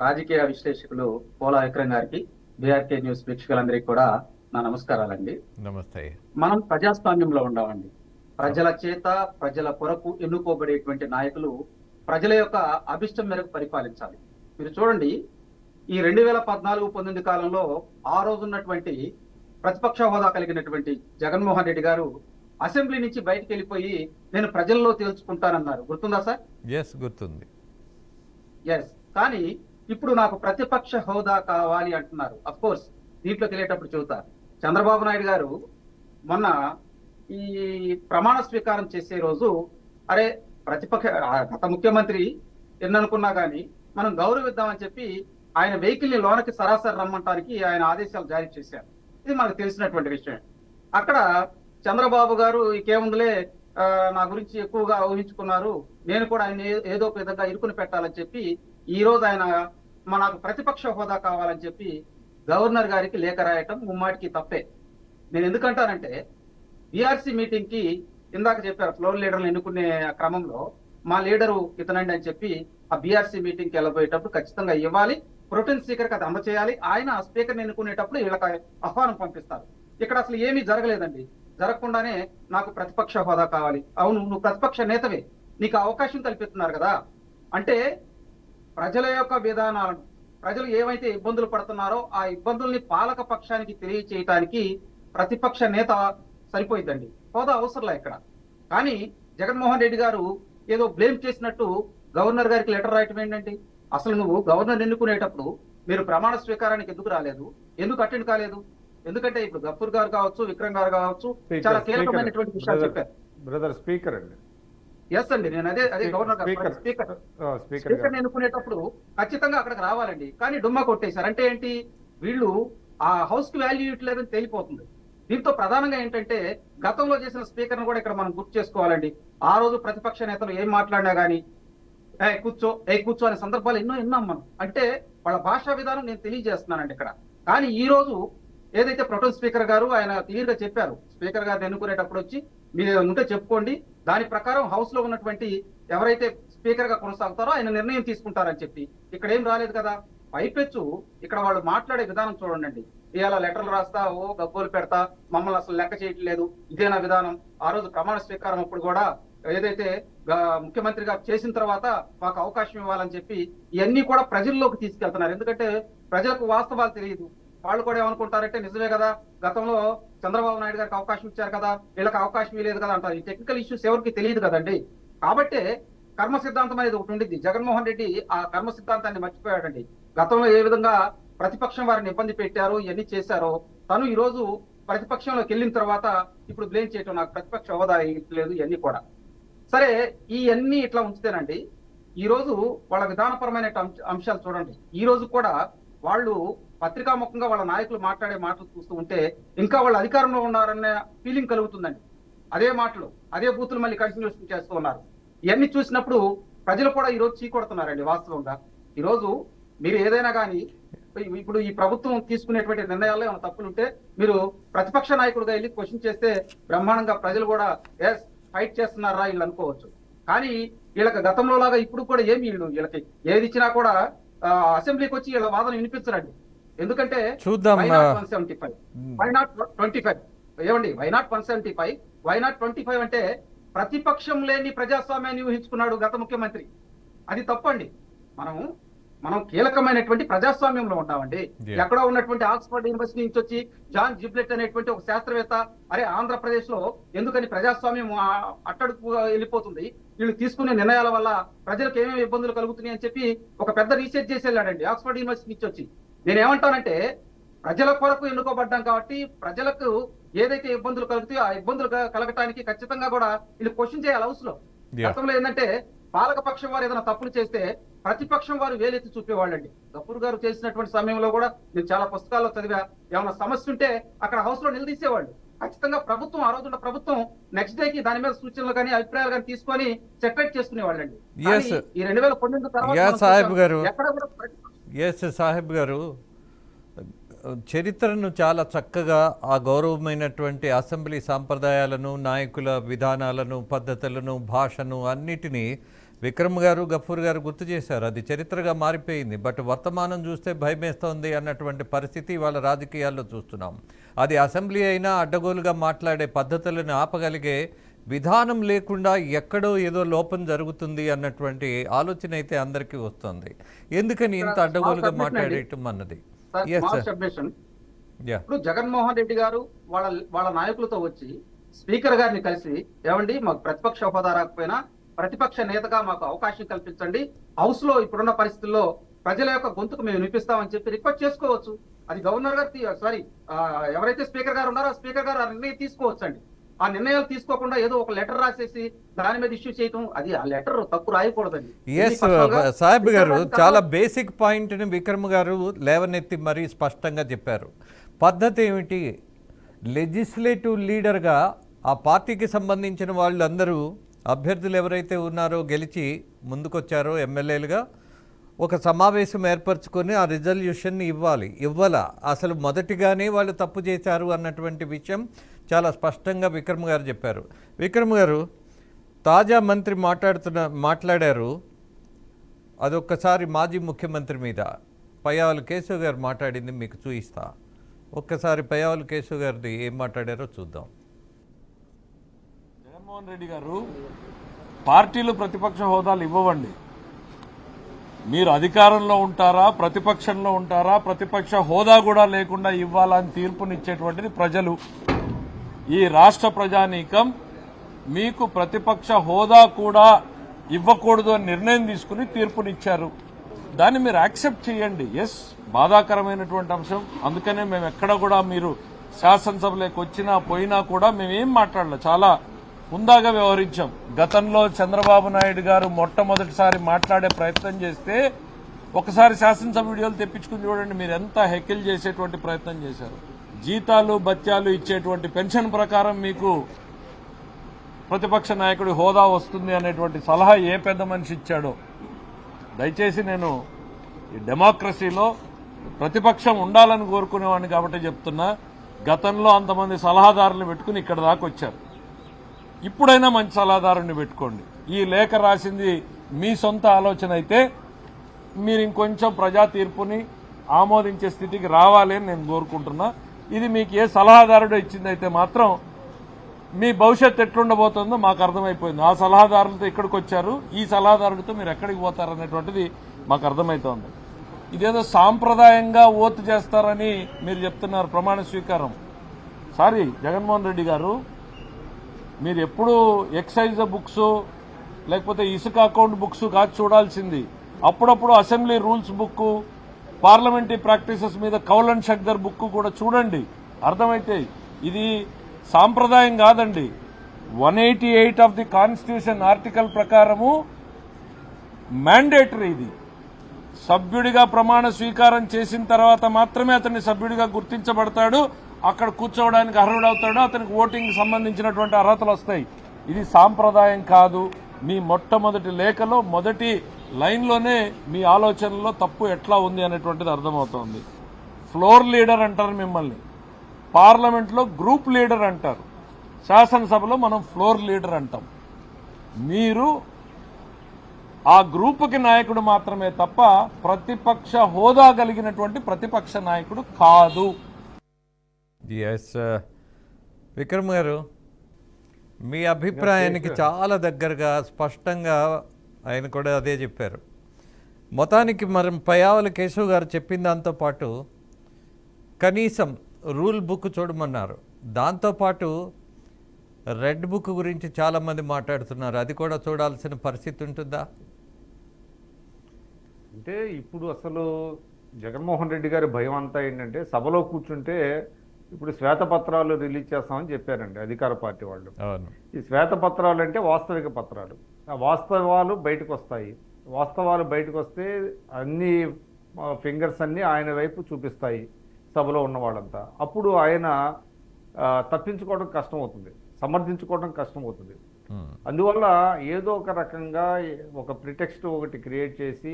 రాజకీయ విశ్లేషకులు పోలా విక్రమ్ గారికి, బీఆర్కే న్యూస్ వీక్షకులందరికీ కూడా నా నమస్కారాలండి. నమస్తే. మనం ప్రజాస్వామ్యంలో ఉండమండి. ప్రజల చేత ప్రజల కొరకు ఎన్నుకోబడేటువంటి నాయకులు ప్రజల యొక్క అభిష్టం మేరకు పరిపాలించాలి. మీరు చూడండి, ఈ 2014-19 కాలంలో ఆ రోజు ఉన్నటువంటి ప్రతిపక్ష హోదా కలిగినటువంటి జగన్మోహన్ రెడ్డి గారు అసెంబ్లీ నుంచి బయటకు వెళ్ళిపోయి నేను ప్రజల్లో తేల్చుకుంటానన్నారు. గుర్తుందా సార్? ఎస్, గుర్తుంది. ఎస్. కానీ ఇప్పుడు నాకు ప్రతిపక్ష హోదా కావాలి అంటున్నారు. అఫ్ కోర్స్ దీంట్లోకి వెళ్ళేటప్పుడు చెబుతారు. చంద్రబాబు నాయుడు గారు మొన్న ఈ ప్రమాణ స్వీకారం చేసే రోజు, అరే గత ముఖ్యమంత్రి ఎన్ననుకున్నా కానీ మనం గౌరవిద్దామని చెప్పి ఆయన వెహికల్ ని లోనకి సరాసరి రమ్మంటానికి ఆయన ఆదేశాలు జారీ చేశారు. ఇది మనకు తెలిసినటువంటి విషయం. అక్కడ చంద్రబాబు గారు ఇంకేముందులే నా గురించి ఎక్కువగా ఊహించుకున్నారు, నేను కూడా ఆయన ఏదో ఒక విధంగా ఇరుకుని పెట్టాలని చెప్పి ఈ రోజు ఆయన నాకు ప్రతిపక్ష హోదా కావాలని చెప్పి గవర్నర్ గారికి లేఖ రాయటం ముమ్మాటికి తప్పే. నేను ఎందుకంటానంటే, బీఆర్సీ మీటింగ్ కి ఇందాక చెప్పారు ఫ్లోర్ లీడర్లు ఎన్నుకునే క్రమంలో మా లీడరు ఇతనండి అని చెప్పి ఆ బీఆర్సీ మీటింగ్ కి వెళ్ళబోయేటప్పుడు ఖచ్చితంగా ఇవ్వాలి, ప్రోటెన్ స్పీకర్ కి అది అందచేయాలి. ఆయన స్పీకర్ ఎన్నుకునేటప్పుడు వీళ్ళకి ఆహ్వానం పంపిస్తారు. ఇక్కడ అసలు ఏమీ జరగలేదండి. జరగకుండానే నాకు ప్రతిపక్ష హోదా కావాలి. అవును, నువ్వు ప్రతిపక్ష నేతవే, నీకు అవకాశం కల్పిస్తున్నారు కదా. అంటే ప్రజల యొక్క విధానాలను, ప్రజలు ఏవైతే ఇబ్బందులు పడుతున్నారో ఆ ఇబ్బందుల్ని పాలక పక్షానికి తెలియచేయటానికి ప్రతిపక్ష నేత సరిపోయిందండి, హోదా అవసరంలా ఇక్కడ. కానీ జగన్మోహన్ రెడ్డి గారు ఏదో బ్లేమ్ చేసినట్టు గవర్నర్ గారికి లెటర్ రాయటం ఏంటండి? అసలు నువ్వు గవర్నర్ ఎన్నుకునేటప్పుడు మీరు ప్రమాణ స్వీకారానికి ఎందుకు రాలేదు, ఎందుకు అటెండ్ కాలేదు? ఎందుకంటే ఇప్పుడు గఫూర్ గారు కావచ్చు, విక్రమ్ గారు కావచ్చు, చాలా కీలకమైనటువంటి విషయాలు చెప్పారు. బ్రదర్ స్పీకర్ అండి. ఎస్ అండి, నేను అదే గవర్నర్ గారు స్పీకర్ ఎన్నుకునేటప్పుడు ఖచ్చితంగా అక్కడికి రావాలండి. కానీ డుమ్మా కొట్టేశారు. అంటే ఏంటి? వీళ్ళు ఆ హౌస్ కి వాల్యూ ఇవ్వట్లేదని తేలిపోతుంది. దీంతో ప్రధానంగా ఏంటంటే గతంలో చేసిన స్పీకర్ను కూడా ఇక్కడ మనం గుర్తు చేసుకోవాలండి. ఆ రోజు ప్రతిపక్ష నేతలు ఏం మాట్లాడినా గానీ కూర్చో అనే సందర్భాలు ఎన్నో విన్నాం మనం. అంటే వాళ్ళ భాషా విధానం నేను తెలియజేస్తున్నానండి ఇక్కడ. కానీ ఈ రోజు ఏదైతే ప్రొటెం స్పీకర్ గారు ఆయన క్లియర్ గా చెప్పారు, స్పీకర్ గారిని ఎన్నుకునేటప్పుడు వచ్చి మీరు ఉంటే చెప్పుకోండి, దాని ప్రకారం హౌస్ లో ఉన్నటువంటి ఎవరైతే స్పీకర్ గా కొనసాగుతారో ఆయన నిర్ణయం తీసుకుంటారని చెప్పి ఇక్కడ ఏం రాలేదు కదా. పైపెచ్చు ఇక్కడ వాళ్ళు మాట్లాడే విధానం చూడండి. ఇవాళ లెటర్లు రాస్తా గగ్గోలు పెడతా మమ్మల్ని అసలు లెక్క చేయట్లేదు, ఇదేనా విధానం. ఆ రోజు ప్రమాణ స్వీకారం అప్పుడు కూడా ఏదైతే ముఖ్యమంత్రిగా చేసిన తర్వాత మాకు అవకాశం ఇవ్వాలని చెప్పి ఇవన్నీ కూడా ప్రజల్లోకి తీసుకెళ్తున్నారు. ఎందుకంటే ప్రజలకు వాస్తవాలు తెలియదు. వాళ్ళు కూడా ఏమనుకుంటారంటే నిజమే కదా, గతంలో చంద్రబాబు నాయుడు గారికి అవకాశం ఇచ్చారు కదా, వీళ్ళకి అవకాశం ఇవ్వలేదు కదా అంటారు. ఈ టెక్నికల్ ఇష్యూస్ ఎవరికి తెలియదు కదండి. కాబట్టే కర్మ సిద్ధాంతం అనేది ఒకటి ఉండింది. జగన్మోహన్ రెడ్డి ఆ కర్మ సిద్ధాంతాన్ని మర్చిపోయాడండి. గతంలో ఏ విధంగా ప్రతిపక్షం వారిని ఇబ్బంది పెట్టారో ఇవన్నీ చేశారో తను ఈ రోజు ప్రతిపక్షంలోకి వెళ్ళిన తర్వాత ఇప్పుడు బ్లేమ్ చేయటం, నాకు ప్రతిపక్ష హోదా లేదు ఇవన్నీ కూడా. సరే, ఇవన్నీ ఇట్లా ఉంచితేనండి ఈ రోజు వాళ్ళ విధానపరమైన అంశాలు చూడండి. ఈ రోజు కూడా వాళ్ళు పత్రికాముఖంగా వాళ్ళ నాయకులు మాట్లాడే మాటలు చూస్తూ ఉంటే ఇంకా వాళ్ళు అధికారంలో ఉన్నారనే ఫీలింగ్ కలుగుతుందండి. అదే మాటలు అదే బూతులు మళ్ళీ కంటిన్యూషన్ చేస్తూ ఉన్నారు. ఇవన్నీ చూసినప్పుడు ప్రజలు కూడా ఈ రోజు చీకొడుతున్నారండి. వాస్తవంగా ఈ రోజు మీరు ఏదైనా కానీ ఇప్పుడు ఈ ప్రభుత్వం తీసుకునేటువంటి నిర్ణయాల్లో ఏమైనా తప్పులుంటే మీరు ప్రతిపక్ష నాయకుడిగా వెళ్ళి క్వశ్చన్ చేస్తే బ్రహ్మాండంగా ప్రజలు కూడా ఎస్ ఫైట్ చేస్తున్నారా వీళ్ళు అనుకోవచ్చు. కానీ వీళ్ళకి గతంలో లాగా ఇప్పుడు కూడా ఏమి వీళ్ళకి ఏది ఇచ్చినా కూడా అసెంబ్లీకి వచ్చి వీళ్ళ వాదన వినిపించరండి. ఎందుకంటే చూద్దాం. 175 వై నాట్ 25 ఏమండి, వై నాట్ 175 వై నాట్ 25 అంటే ప్రతిపక్షం లేని ప్రజాస్వామ్యాన్ని ఊహించుకున్నాడు గత ముఖ్యమంత్రి. అది తప్పండి. మనం కీలకమైనటువంటి ప్రజాస్వామ్యంలో ఉంటామండి. ఎక్కడో ఉన్నటువంటి ఆక్స్ఫర్డ్ యూనివర్సిటీ నుంచి వచ్చి జాన్ జిబ్లెట్ అనేటువంటి ఒక శాస్త్రవేత్త అరే ఆంధ్రప్రదేశ్ లో ఎందుకని ప్రజాస్వామ్యం అట్టడుగు వెళ్ళిపోతుంది, వీళ్ళు తీసుకునే నిర్ణయాల వల్ల ప్రజలకు ఏమేమి ఇబ్బందులు కలుగుతున్నాయి అని చెప్పి ఒక పెద్ద రీసెర్చ్ చేసి వెళ్ళాడండి ఆక్స్ఫర్డ్ యూనివర్సిటీ నుంచి వచ్చి. నేనేమంటానంటే ప్రజల కొరకు ఎన్నుకోబడ్డాం కాబట్టి ప్రజలకు ఏదైతే ఇబ్బందులు కలుగుతాయో ఆ ఇబ్బందులు కలగటానికి ఖచ్చితంగా కూడా వీళ్ళు క్వశ్చన్ చేయాలి హౌస్ లో. గతంలో ఏంటంటే పాలక పక్షం వారు ఏదైనా తప్పులు చేస్తే ప్రతిపక్షం వారు వేలెత్తి చూపేవాళ్ళండి. గఫూర్ గారు చేసినటువంటి సమయంలో కూడా నేను చాలా పుస్తకాల్లో చదివా, ఏమైనా సమస్య ఉంటే అక్కడ హౌస్ లో నిలదీసేవాళ్ళు. ఖచ్చితంగా ప్రభుత్వం ఆ రోజున్న ప్రభుత్వం నెక్స్ట్ డేకి దాని మీద సూచనలు కానీ అభిప్రాయాలు కానీ తీసుకొని సెపరేట్ చేసుకునేవాళ్ళండి. ఈ 2019 తర్వాత సాహెబ్ గారు చరిత్రను చాలా చక్కగా ఆ గౌరవమైనటువంటి అసెంబ్లీ సాంప్రదాయాలను, నాయకుల విధానాలను, పద్ధతులను, భాషను అన్నిటినీ విక్రమ్ గారు, గఫూర్ గారు గుర్తు చేశారు. అది చరిత్రగా మారిపోయింది. బట్ వర్తమానం చూస్తే భయమేస్తోంది అన్నటువంటి పరిస్థితి వాళ్ళ రాజకీయాల్లో చూస్తున్నాం. అది అసెంబ్లీ అయినా అడ్డగోలుగా మాట్లాడే పద్ధతులను ఆపగలిగే విధానం లేకుండా ఎక్కడో ఏదో లోపం జరుగుతుంది అన్నటువంటి ఆలోచన అయితే అందరికీ వస్తుంది. ఎందుకని ఇంత అడ్డగోలుగా మాట్లాడేయటం అన్నది. ఇప్పుడు జగన్మోహన్ రెడ్డి గారు వాళ్ళ నాయకులతో వచ్చి స్పీకర్ గారిని కలిసి ఏమండి మాకు ప్రతిపక్ష హోదా రాకపోయినా ప్రతిపక్ష నేతగా మాకు అవకాశం కల్పించండి, హౌస్ లో ఇప్పుడున్న పరిస్థితుల్లో ప్రజల యొక్క గొంతుకు మేము వినిపిస్తామని చెప్పి రిక్వెస్ట్ చేసుకోవచ్చు. అది గవర్నర్ గారు ఎవరైతే స్పీకర్ గారు ఉన్నారో స్పీకర్ గారు ఆ నిర్ణయం తీసుకోవచ్చు అండి. ఆ నిర్ణయాలు తీసుకోకుండా ఏదో ఒక లెటర్ రాసేసి దాని మీద ఇష్యూ చేయటం, అది ఆ లెటర్ తప్పు రాయకూడదండి. సాహెబ్ గారు చాలా బేసిక్ పాయింట్ ని విక్రమ్ గారు లేవనెత్తి మరీ స్పష్టంగా చెప్పారు. పద్ధతి ఏమిటి? లెజిస్లేటివ్ లీడర్గా ఆ పార్టీకి సంబంధించిన వాళ్ళందరూ అభ్యర్థులు ఎవరైతే ఉన్నారో గెలిచి ముందుకొచ్చారో ఎమ్మెల్యేలుగా ఒక సమావేశం ఏర్పరచుకొని ఆ రిజల్యూషన్ని ఇవ్వాలా అసలు మొదటిగానే వాళ్ళు తప్పు చేశారు అన్నటువంటి విషయం చాలా స్పష్టంగా విక్రమ్ గారు చెప్పారు. విక్రమ్ గారు తాజా మంత్రి మాట్లాడారు. అదొక్కసారి మాజీ ముఖ్యమంత్రి మీద పయ్యావుల కేశవ్ గారు మాట్లాడింది మీకు చూపిస్తా. ఒక్కసారి పయ్యావుల కేశవ్ గారిది ఏం మాట్లాడారో చూద్దాం. జగన్మోహన్ రెడ్డి గారు పార్టీలు ప్రతిపక్ష హోదాలు ఇవ్వవండి. మీరు అధికారంలో ఉంటారా, ప్రతిపక్షంలో ఉంటారా, ప్రతిపక్ష హోదా కూడా లేకుండా ఇవ్వాలని తీర్పునిచ్చేటువంటిది ప్రజలు. ఈ రాష్ట్ర ప్రజానీకం మీకు ప్రతిపక్ష హోదా కూడా ఇవ్వకూడదు అని నిర్ణయం తీసుకుని తీర్పునిచ్చారు. దాన్ని మీరు యాక్సెప్ట్ చేయండి. ఎస్, బాధాకరమైనటువంటి అంశం. అందుకనే మేము ఎక్కడ కూడా మీరు శాసనసభలోకి వచ్చినా పోయినా కూడా మేమేం మాట్లాడలేదు, చాలా హుందాగా వ్యవహరించాం. గతంలో చంద్రబాబు నాయుడు గారు మొట్టమొదటిసారి మాట్లాడే ప్రయత్నం చేస్తే ఒకసారి శాసనసభ వీడియోలు తెప్పించుకుని చూడండి, మీరు ఎంత హెకిల్ చేసేటువంటి ప్రయత్నం చేశారు. జీతాలు బత్యాలు ఇచ్చేటువంటి పెన్షన్ ప్రకారం మీకు ప్రతిపక్ష నాయకుడి హోదా వస్తుంది అనేటువంటి సలహా ఏ పెద్ద మనిషి ఇచ్చాడో. దయచేసి నేను ఈ డెమోక్రసీలో ప్రతిపక్షం ఉండాలని కోరుకునేవాడిని కాబట్టి చెప్తున్నా, గతంలో అంతమంది సలహాదారులను పెట్టుకుని ఇక్కడ దాకా వచ్చారు. ఇప్పుడైనా మంచి సలహాదారుని పెట్టుకోండి. ఈ లేఖ రాసింది మీ సొంత ఆలోచన అయితే మీరు ఇంకొంచెం ప్రజా తీర్పుని ఆమోదించే స్థితికి రావాలి అని నేను కోరుకుంటున్నా. ఇది మీకు ఏ సలహాదారుడు ఇచ్చిందైతే మాత్రం మీ భవిష్యత్తు ఎట్లుండబోతుందో మాకు అర్థమైపోయింది. ఆ సలహాదారులతో ఇక్కడికి వచ్చారు, ఈ సలహాదారుడితో మీరు ఎక్కడికి పోతారనేటువంటిది మాకు అర్థమవుతోంది. ఇదేదో సాంప్రదాయంగా ఓతు చేస్తారని మీరు చెప్తున్నారు ప్రమాణ స్వీకారం. సారీ జగన్మోహన్ రెడ్డి గారు, మీరు ఎప్పుడు ఎక్సైజ్ బుక్స్ లేకపోతే ఇసుక అకౌంట్ బుక్స్ కాదు చూడాల్సింది. అప్పుడప్పుడు assembly rules book, parliamentary practices మీద కౌలన్ షక్దర్ బుక్ కూడా చూడండి, అర్థమైతే. ఇది సాంప్రదాయం కాదండి. 188 ఆఫ్ ది కాన్స్టిట్యూషన్ ఆర్టికల్ ప్రకారము మ్యాండేటరీ. ఇది సభ్యుడిగా ప్రమాణ స్వీకారం చేసిన తర్వాత మాత్రమే అతన్ని సభ్యుడిగా గుర్తించబడతాడు, అక్కడ కూర్చోవడానికి అర్హుడవుతాడు, అతనికి ఓటింగ్ సంబంధించినటువంటి అర్హతలు వస్తాయి. ఇది సాంప్రదాయం కాదు. మీ మొట్టమొదటి లేఖలో మొదటి లైన్లోనే మీ ఆలోచనలో తప్పు ఎట్లా ఉంది అనేటువంటిది అర్థమవుతోంది. ఫ్లోర్ లీడర్ అంటారు మిమ్మల్ని, పార్లమెంట్లో గ్రూప్ లీడర్ అంటారు, శాసనసభలో మనం ఫ్లోర్ లీడర్ అంటాం. మీరు ఆ గ్రూపుకి నాయకుడు మాత్రమే తప్ప ప్రతిపక్ష హోదా కలిగినటువంటి ప్రతిపక్ష నాయకుడు కాదు. ఎస్ విక్రమ్ గారు, మీ అభిప్రాయానికి చాలా దగ్గరగా స్పష్టంగా ఆయన కూడా అదే చెప్పారు. మొత్తానికి మరి పయ్యావుల కేశవ్ గారు చెప్పిన దాంతోపాటు కనీసం రూల్ బుక్ చూడమన్నారు. దాంతోపాటు రెడ్ బుక్ గురించి చాలామంది మాట్లాడుతున్నారు, అది కూడా చూడాల్సిన పరిస్థితి ఉంటుందా? అంటే ఇప్పుడు అసలు జగన్మోహన్ రెడ్డి గారి భయం అంతా ఏంటంటే, సభలో కూర్చుంటే ఇప్పుడు శ్వేతపత్రాలు రిలీజ్ చేస్తామని చెప్పారండి అధికార పార్టీ వాళ్ళు. అవును, ఈ శ్వేతపత్రాలు అంటే వాస్తవిక పత్రాలు. ఆ వాస్తవాలు బయటకు వస్తాయి. వాస్తవాలు బయటకు వస్తే అన్ని ఫింగర్స్ అన్నీ ఆయన వైపు చూపిస్తాయి సభలో ఉన్న వాళ్ళంతా. అప్పుడు ఆయన తప్పించుకోవడం కష్టం అవుతుంది, సమర్థించుకోవడం కష్టం అవుతుంది. అందువల్ల ఏదో ఒక రకంగా ఒక ప్రిటెక్స్ట్ ఒకటి క్రియేట్ చేసి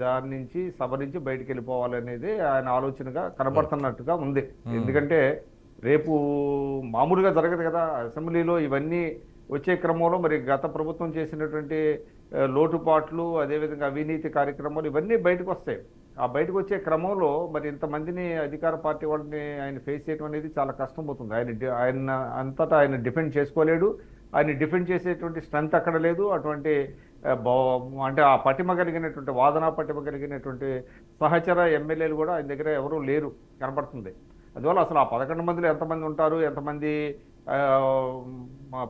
దాని నుంచి సభ నుంచి బయటికి వెళ్ళిపోవాలనేది ఆయన ఆలోచనగా కనబడుతున్నట్టుగా ఉంది. ఎందుకంటే రేపు మామూలుగా జరగదు కదా అసెంబ్లీలో. ఇవన్నీ వచ్చే క్రమంలో మరి గత ప్రభుత్వం చేసినటువంటి లోటుపాట్లు, అదేవిధంగా అవినీతి కార్యక్రమాలు ఇవన్నీ బయటకు వస్తాయి. ఆ బయటకు వచ్చే క్రమంలో మరి ఇంతమందిని అధికార పార్టీ వాళ్ళని ఆయన ఫేస్ చేయడం అనేది చాలా కష్టం అవుతుంది. ఆయన అంతటా ఆయన డిఫెండ్ చేసుకోలేడు. ఆయన డిఫెండ్ చేసేటువంటి స్ట్రెంత్ అక్కడ లేదు. అటువంటి అంటే ఆ పటిమ కలిగినటువంటి వాదన పటిమ కలిగినటువంటి సహచర ఎమ్మెల్యేలు కూడా ఆయన దగ్గర ఎవరూ లేరు కనబడుతుంది. అందువల్ల అసలు ఆ 11 మందిలో ఎంతమంది ఉంటారు, ఎంతమంది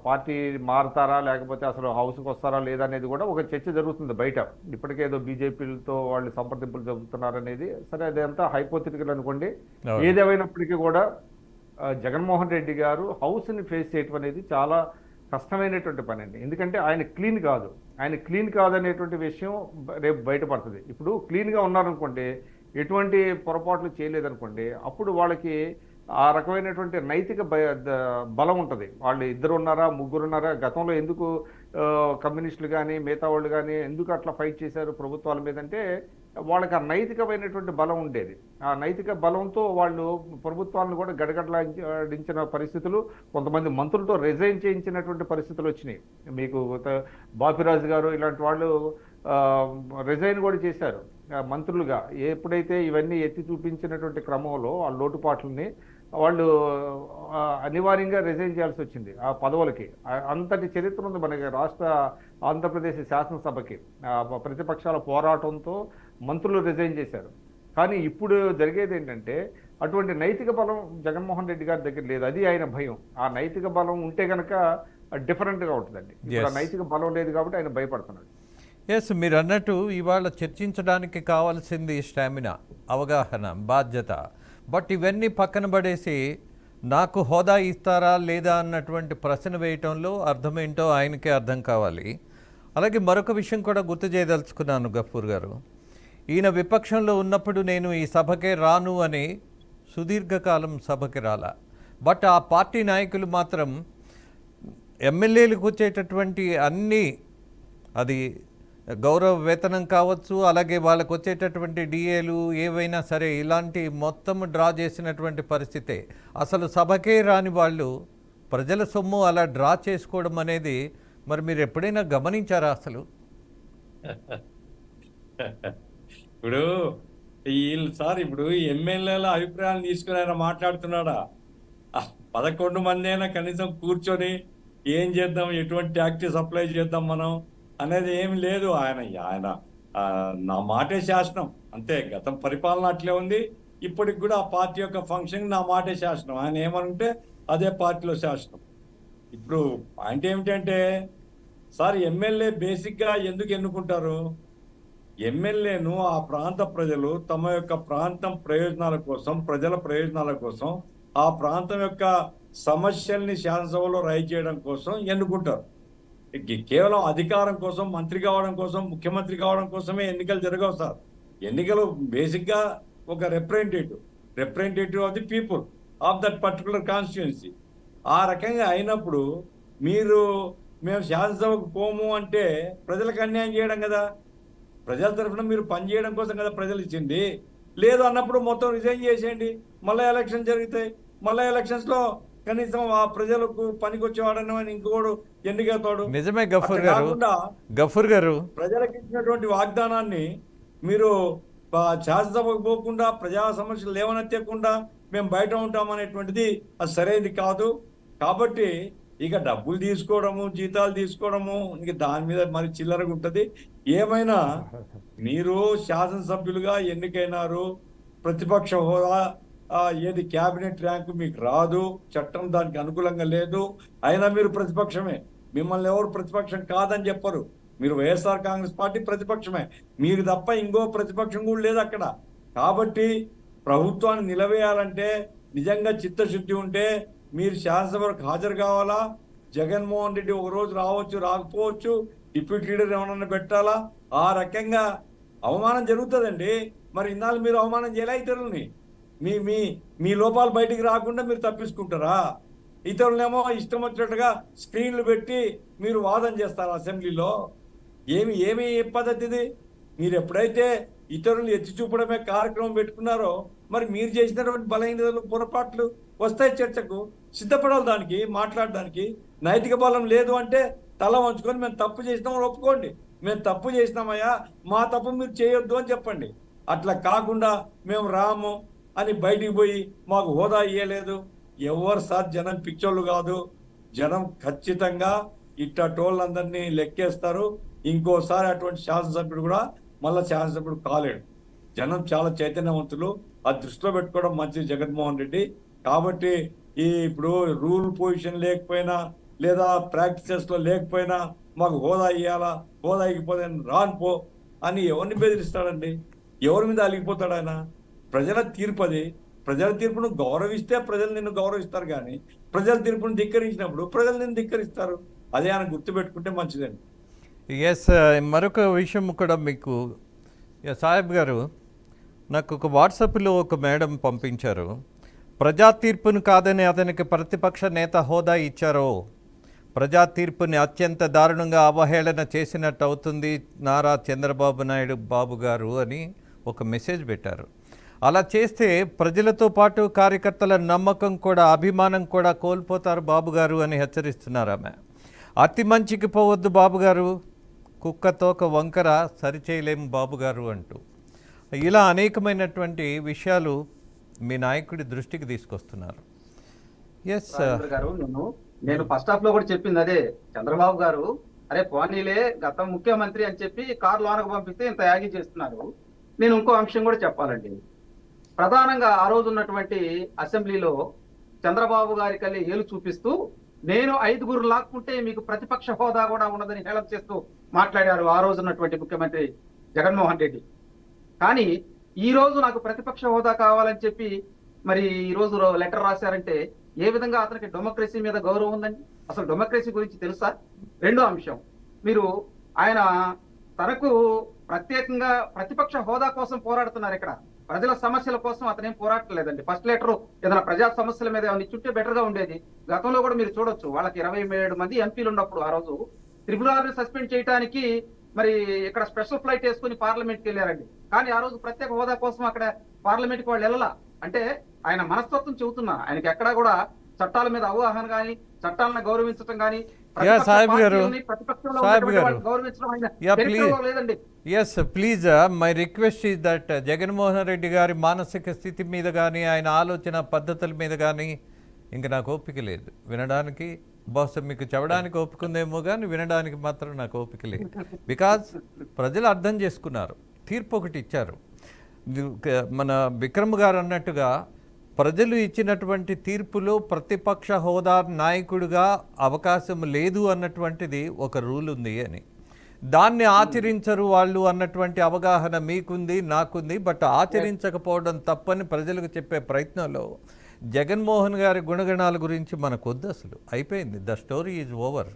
పార్టీ మారుతారా, లేకపోతే అసలు హౌస్కి వస్తారా లేదా అనేది కూడా ఒక చర్చ జరుగుతుంది బయట. ఇప్పటికేదో బీజేపీలతో వాళ్ళు సంప్రదింపులు జరుగుతున్నారనేది సరే, అది అంతా హైపోథెటికల్ అనుకోండి. ఏదేమైనప్పటికీ కూడా జగన్మోహన్ రెడ్డి గారు హౌస్ని ఫేస్ చేయటం అనేది చాలా కష్టమైనటువంటి పని అండి. ఎందుకంటే ఆయన క్లీన్ కాదనేటువంటి విషయం రేపు బయటపడుతుంది. ఇప్పుడు క్లీన్గా ఉన్నారనుకోండి, ఎటువంటి పొరపాట్లు చేయలేదనుకోండి, అప్పుడు వాళ్ళకి ఆ రకమైనటువంటి నైతిక బలం ఉంటుంది. వాళ్ళు 2 ఉన్నారా 3 ఉన్నారా, గతంలో ఎందుకు కమ్యూనిస్టులు కానీ మిగతా వాళ్ళు కానీ ఎందుకు అట్లా ఫైట్ చేశారు ప్రభుత్వాల మీద అంటే వాళ్ళకి ఆ నైతికమైనటువంటి బలం ఉండేది. ఆ నైతిక బలంతో వాళ్ళు ప్రభుత్వాలను కూడా గడగడలాడించిన పరిస్థితులు, కొంతమంది మంత్రులతో రిజైన్ చేయించినటువంటి పరిస్థితులు వచ్చినాయి. మీకు బాపిరాజు గారు ఇలాంటి వాళ్ళు రిజైన్ కూడా చేశారు మంత్రులుగా. ఎప్పుడైతే ఇవన్నీ ఎత్తి చూపించినటువంటి క్రమంలో ఆ లోటుపాట్లని వాళ్ళు అనివార్యంగా రిజైన్ చేయాల్సి వచ్చింది ఆ పదవులకి. అంతటి చరిత్ర ఉంది మనకి రాష్ట్ర ఆంధ్రప్రదేశ్ శాసనసభకి. ప్రతిపక్షాల పోరాటంతో మంత్రులు రిజైన్ చేశారు. కానీ ఇప్పుడు జరిగేది ఏంటంటే అటువంటి నైతిక బలం జగన్మోహన్ రెడ్డి గారి దగ్గర లేదు. అది ఆయన భయం. ఆ నైతిక బలం ఉంటే కనుక డిఫరెంట్గా ఉంటుందండి. ఇప్పుడు ఆ నైతిక బలం లేదు కాబట్టి ఆయన భయపడుతున్నాడు. ఎస్, మీరు అన్నట్టు ఇవాళ చర్చించడానికి కావాల్సింది స్టామినా, అవగాహన, బాధ్యత. బట్ ఇవన్నీ పక్కన పడేసి నాకు హోదా ఇస్తారా లేదా అన్నటువంటి ప్రశ్న వేయటంలో అర్థమేంటో ఆయనకే అర్థం కావాలి. అలాగే మరొక విషయం కూడా గుర్తు చేయదలుచుకున్నాను గఫూర్ గారు. ఈయన విపక్షంలో ఉన్నప్పుడు నేను ఈ సభకే రాను అని సుదీర్ఘకాలం సభకి రాలా. బట్ ఆ పార్టీ నాయకులు మాత్రం ఎమ్మెల్యేలకు వచ్చేటటువంటి అన్నీ, అది గౌరవ వేతనం కావచ్చు, అలాగే వాళ్ళకు వచ్చేటటువంటి డిఏలు ఏవైనా సరే, ఇలాంటి మొత్తం డ్రా చేసినటువంటి పరిస్థితే. అసలు సభకే రాని వాళ్ళు ప్రజల సొమ్ము అలా డ్రా చేసుకోవడం అనేది మరి మీరు ఎప్పుడైనా గమనించారా అసలు? ఇప్పుడు వీళ్ళు సార్ ఇప్పుడు ఎమ్మెల్యేల అభిప్రాయాలు తీసుకుని ఆయన మాట్లాడుతున్నాడా? 11 మంది అయినా కనీసం కూర్చొని ఏం చేద్దాం, ఎటువంటి ట్యాక్సెస్ అప్లై చేద్దాం మనం అనేది ఏమి లేదు. ఆయన నా మాటే శాసనం అంతే. గతం పరిపాలన అట్లే ఉంది, ఇప్పటికి కూడా ఆ పార్టీ యొక్క ఫంక్షన్ నా మాటే శాసనం. ఆయన ఏమనుంటే అదే పార్టీలో శాసనం. ఇప్పుడు పాయింట్ ఏమిటంటే సార్, ఎమ్మెల్యే బేసిక్గా ఎందుకు ఎన్నుకుంటారు? ఎమ్మెల్యేను ఆ ప్రాంత ప్రజలు తమ యొక్క ప్రాంతం ప్రయోజనాల కోసం, ప్రజల ప్రయోజనాల కోసం, ఆ ప్రాంతం యొక్క సమస్యల్ని శాసనసభలో రైజ్ చేయడం కోసం ఎన్నుకుంటారు. కేవలం అధికారం కోసం, మంత్రి కావడం కోసం, ముఖ్యమంత్రి కావడం కోసమే ఎన్నికలు జరగవు సార్. ఎన్నికలు బేసిక్గా ఒక representative of the people of that particular constituency. ఆ రకంగా అయినప్పుడు మేము శాసనసభకు పోము అంటే ప్రజలకు అన్యాయం చేయడం కదా. ప్రజల తరఫున మీరు పనిచేయడం కోసం కదా ప్రజలు ఇచ్చింది. లేదు అన్నప్పుడు మొత్తం రిజైన్ చేసేయండి, మళ్ళీ ఎలక్షన్ జరుగుతాయి. మళ్ళీ ఎలక్షన్స్లో కనీసం ఆ ప్రజలకు పనికి వచ్చేవాడని ఇంకోడు ఎన్నికవుతాడు. నిజమే గఫూర్ గారు, ప్రజలకు ఇచ్చినటువంటి వాగ్దానాన్ని మీరు శాసనసభకు పోకుండా, ప్రజా సమస్యలు లేవనెత్తకుండా మేము బయట ఉంటామనేటువంటిది అది సరైనది కాదు. కాబట్టి ఇక డబ్బులు తీసుకోవడము, జీతాలు తీసుకోవడము, ఇంక దాని మీద మరి చిల్లరగా ఉంటుంది. ఏమైనా మీరు శాసనసభ్యులుగా ఎన్నికైనారు, ప్రతిపక్ష హోదా ఏది క్యాబినెట్ ర్యాంకు మీకు రాదు, చట్టం దానికి అనుకూలంగా లేదు. అయినా మీరు ప్రతిపక్షమే. మిమ్మల్ని ఎవరు ప్రతిపక్షం కాదని చెప్పరు. మీరు వైఎస్ఆర్ కాంగ్రెస్ పార్టీ ప్రతిపక్షమే, మీరు తప్ప ఇంకో ప్రతిపక్షం కూడా లేదు అక్కడ. కాబట్టి ప్రభుత్వాన్ని నిలవేయాలంటే నిజంగా చిత్తశుద్ధి ఉంటే మీరు శాసనసభకు హాజరు కావాలా. జగన్మోహన్ రెడ్డి ఒక రోజు రావచ్చు, రాకపోవచ్చు, డిప్యూటీ లీడర్ ఏమన్నా పెట్టాలా. ఆ రకంగా అవమానం జరుగుతుందండి. మరి ఇన్నాళ్ళు మీరు అవమానం చేయలే ఇతరులని. మీ లోపాలు బయటికి రాకుండా మీరు తప్పించుకుంటారా? ఇతరులనేమో ఇష్టం వచ్చినట్టుగా స్క్రీన్లు పెట్టి మీరు వాదన చేస్తారు అసెంబ్లీలో. ఏమి పద్ధతిది? మీరు ఎప్పుడైతే ఇతరులు ఎత్తి చూపడమే కార్యక్రమం పెట్టుకున్నారో మరి మీరు చేసినటువంటి బలహీనతలు, పొరపాట్లు వస్తాయి. చర్చకు సిద్ధపడాలి, దానికి మాట్లాడడానికి. నైతిక బలం లేదు అంటే తల వంచుకొని మేము తప్పు చేసినామని ఒప్పుకోండి. మేము తప్పు చేసినామయ్యా, మా తప్పు మీరు చేయొద్దు అని చెప్పండి. అట్లా కాకుండా మేము రాము అని బయటికి పోయి మాకు హోదా ఇయ్యలేదు. ఎవరు సార్, జనం పిచ్చోళ్ళు కాదు. జనం ఖచ్చితంగా ఇట్టటోళ్ళందరినీ లెక్కేస్తారు. ఇంకోసారి అటువంటి శాసనసభ్యుడు కూడా మళ్ళీ శాసనసభ్యుడు కాలేడు. జనం చాలా చైతన్యవంతులు. అది దృష్టిలో పెట్టుకోవడం మంచిది జగన్మోహన్ రెడ్డి. కాబట్టి ఇప్పుడు రూల్ పొజిషన్ లేకపోయినా లేదా ప్రాక్టీసెస్లో లేకపోయినా మాకు హోదా ఇవ్వాలా, హోదా ఇకపోతే రాను పో అని ఎవరిని బెదిరిస్తాడండి? ఎవరి మీద అలిగిపోతాడు ఆయన? ప్రజల తీర్పు అది. ప్రజల తీర్పును గౌరవిస్తే ప్రజలు నిన్ను గౌరవిస్తారు, కానీ ప్రజల తీర్పును ధిక్కరించినప్పుడు ప్రజలు నిన్ను ధిక్కరిస్తారు. అదే ఆయన గుర్తుపెట్టుకుంటే మంచిదండి. ఎస్, మరొక విషయం కూడా మీకు సాహెబ్ గారు, నాకు ఒక వాట్సాప్లో ఒక మేడం పంపించారు. ప్రజా తీర్పును కాదని అతనికి ప్రతిపక్ష నేత హోదా ఇచ్చారో ప్రజా తీర్పుని అత్యంత దారుణంగా అవహేళన చేసినట్టు అవుతుంది నారా చంద్రబాబు నాయుడు బాబు గారు అని ఒక మెసేజ్ పెట్టారు. అలా చేస్తే ప్రజలతో పాటు కార్యకర్తల నమ్మకం కూడా, అభిమానం కూడా కోల్పోతారు బాబు గారు అని హెచ్చరిస్తున్నారు ఆమె. అతి మంచికి పోవద్దు బాబు గారు, కుక్కతోక వంకర సరిచేయలేము బాబు గారు అంటూ ఇలా అనేకమైనటువంటి విషయాలు మీ నాయకుడి దృష్టికి తీసుకొస్తున్నారు. ఎస్ గారు, నేను ఫస్ట్ హాఫ్ లో కూడా చెప్పింది అదే. చంద్రబాబు గారు అరే పోనీలే గత ముఖ్యమంత్రి అని చెప్పి కారు లోనకు పంపిస్తే ఇంత యాగి చేస్తున్నారు. నేను ఇంకో అంశం కూడా చెప్పాలండి. ప్రధానంగా ఆ రోజు ఉన్నటువంటి అసెంబ్లీలో చంద్రబాబు గారి కల్లి ఏలు చూపిస్తూ నేను 5 లాక్కుంటే మీకు ప్రతిపక్ష హోదా కూడా ఉన్నదని హేళన చేస్తూ మాట్లాడారు ఆ రోజు ఉన్నటువంటి ముఖ్యమంత్రి జగన్మోహన్ రెడ్డి. కానీ ఈ రోజు నాకు ప్రతిపక్ష హోదా కావాలని చెప్పి మరి ఈ రోజు లెటర్ రాశారంటే ఏ విధంగా అతనికి డెమోక్రసీ మీద గౌరవం ఉందండి? అసలు డెమోక్రసీ గురించి తెలుసా? రెండో అంశం, మీరు ఆయన తనకు ప్రత్యేకంగా ప్రతిపక్ష హోదా కోసం పోరాడుతున్నారు ఇక్కడ. ప్రజల సమస్యల కోసం అతనేం పోరాడలేదండి. ఫస్ట్ లెటర్ ఏదైనా ప్రజా సమస్యల మీద ఏమైనా ఇచ్చుంటే బెటర్ గా ఉండేది. గతంలో కూడా మీరు చూడొచ్చు, వాళ్ళకి 27 మంది ఎంపీలు ఉన్నప్పుడు ఆ రోజు త్రిపురాని సస్పెండ్ చేయడానికి మరి ఇక్కడ స్పెషల్ ఫ్లైట్ వేసుకుని పార్లమెంట్కి వెళ్ళారండి. కానీ ఆ రోజు ప్రత్యేక హోదా కోసం అక్కడ పార్లమెంట్కి వాళ్ళు వెళ్ళాల. అంటే ఆయన మనస్తత్వం చెబుతున్నా, ఆయనకి ఎక్కడా కూడా చట్టాల మీద అవగాహన కానీ, చట్టాలను గౌరవించడం కానీ, సాహిబ్ గారు, సాహిబ్ గారు, గౌరవించడం ఆయన Yeah, చరిత్రలో please. లేదండి. Yes please, my request is that Jaganmohan Reddy గారి మానసిక స్థితి మీద కానీ ఆయన ఆలోచన పద్ధతుల మీద కానీ ఇంక నాకు ఓపిక లేదు వినడానికి. బహుశా మీకు చెప్పడానికి ఓపిక ఉందేమో కానీ వినడానికి మాత్రం నాకు ఓపిక లేదు. బికాజ్ ప్రజలు అర్థం చేసుకున్నారు, తీర్పు ఒకటి ఇచ్చారు. మన విక్రమ్ గారు అన్నట్టుగా ప్రజలు ఇచ్చినటువంటి తీర్పులో ప్రతిపక్ష హోదా నాయకుడిగా అవకాశం లేదు అన్నటువంటిది ఒక రూల్ ఉంది అని. దాన్ని ఆచరించరు వాళ్ళు అన్నటువంటి అవగాహన మీకుంది, నాకుంది. బట్ ఆచరించకపోవడం తప్పని ప్రజలకు చెప్పే ప్రయత్నంలో జగన్మోహన్ గారి గుణగణాల గురించి మనకు వద్దు, అసలు అయిపోయింది. The story is over.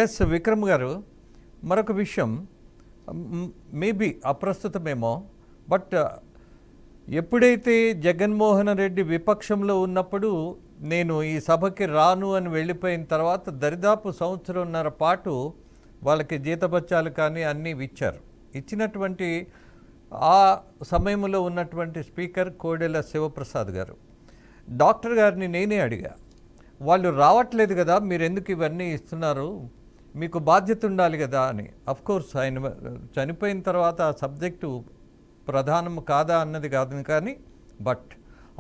Yes Vikram గారు, మరొక విషయం, మేబీ అప్రస్తుతమేమో, బట్ ఎప్పుడైతే జగన్మోహన్ రెడ్డి విపక్షంలో ఉన్నప్పుడు నేను ఈ సభకి రాను అని వెళ్ళిపోయిన తర్వాత దరిదాపు 1.5 సంవత్సరం పాటు వాళ్ళకి జీతభత్యాలు కానీ అన్నీ ఇచ్చారు. ఇచ్చినటువంటి ఆ సమయంలో ఉన్నటువంటి స్పీకర్ కోడెల శివప్రసాద్ గారు, డాక్టర్ గారిని నేనే అడిగా, వాళ్ళు రావట్లేదు కదా, మీరు ఎందుకు ఇవన్నీ ఇస్తున్నారు, మీకు బాధ్యత ఉండాలి కదా అని. అఫ్కోర్స్ ఆయన చనిపోయిన తర్వాత ఆ సబ్జెక్టు ప్రధానం కాదా అన్నది కాదు, కానీ బట్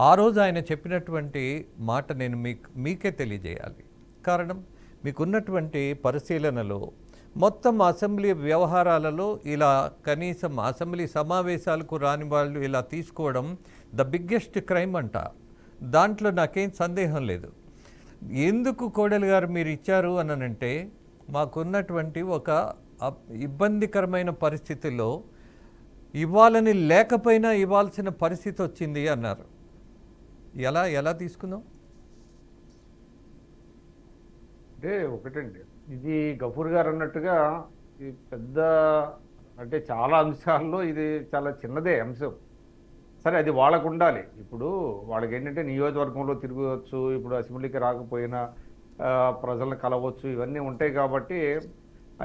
ఆ రోజు ఆయన చెప్పినటువంటి మాట నేను మీకే తెలియజేయాలి. కారణం, మీకున్నటువంటి పరిశీలనలో మొత్తం అసెంబ్లీ వ్యవహారాలలో ఇలా కనీసం అసెంబ్లీ సమావేశాలకు రాని వాళ్ళు ఇలా తీసుకోవడం ద బిగ్గెస్ట్ క్రైమ్ అంట. దాంట్లో నాకేం సందేహం లేదు. ఎందుకు కోడెల గారు మీరు ఇచ్చారు అనంటే, మాకున్నటువంటి ఒక ఇబ్బందికరమైన పరిస్థితుల్లో ఇవ్వాలని లేకపోయినా ఇవ్వాల్సిన పరిస్థితి వచ్చింది అన్నారు. ఎలా తీసుకుందాం? అంటే ఒకటండి, ఇది గఫూర్ గారు అన్నట్టుగా ఇది పెద్ద, అంటే చాలా అంశాల్లో ఇది చాలా చిన్నదే అంశం. సరే, అది వాళ్ళకు ఉండాలి. ఇప్పుడు వాళ్ళకి ఏంటంటే నియోజకవర్గంలో తిరగవచ్చు, ఇప్పుడు అసెంబ్లీకి రాకపోయినా ప్రజలను కలవచ్చు, ఇవన్నీ ఉంటాయి కాబట్టి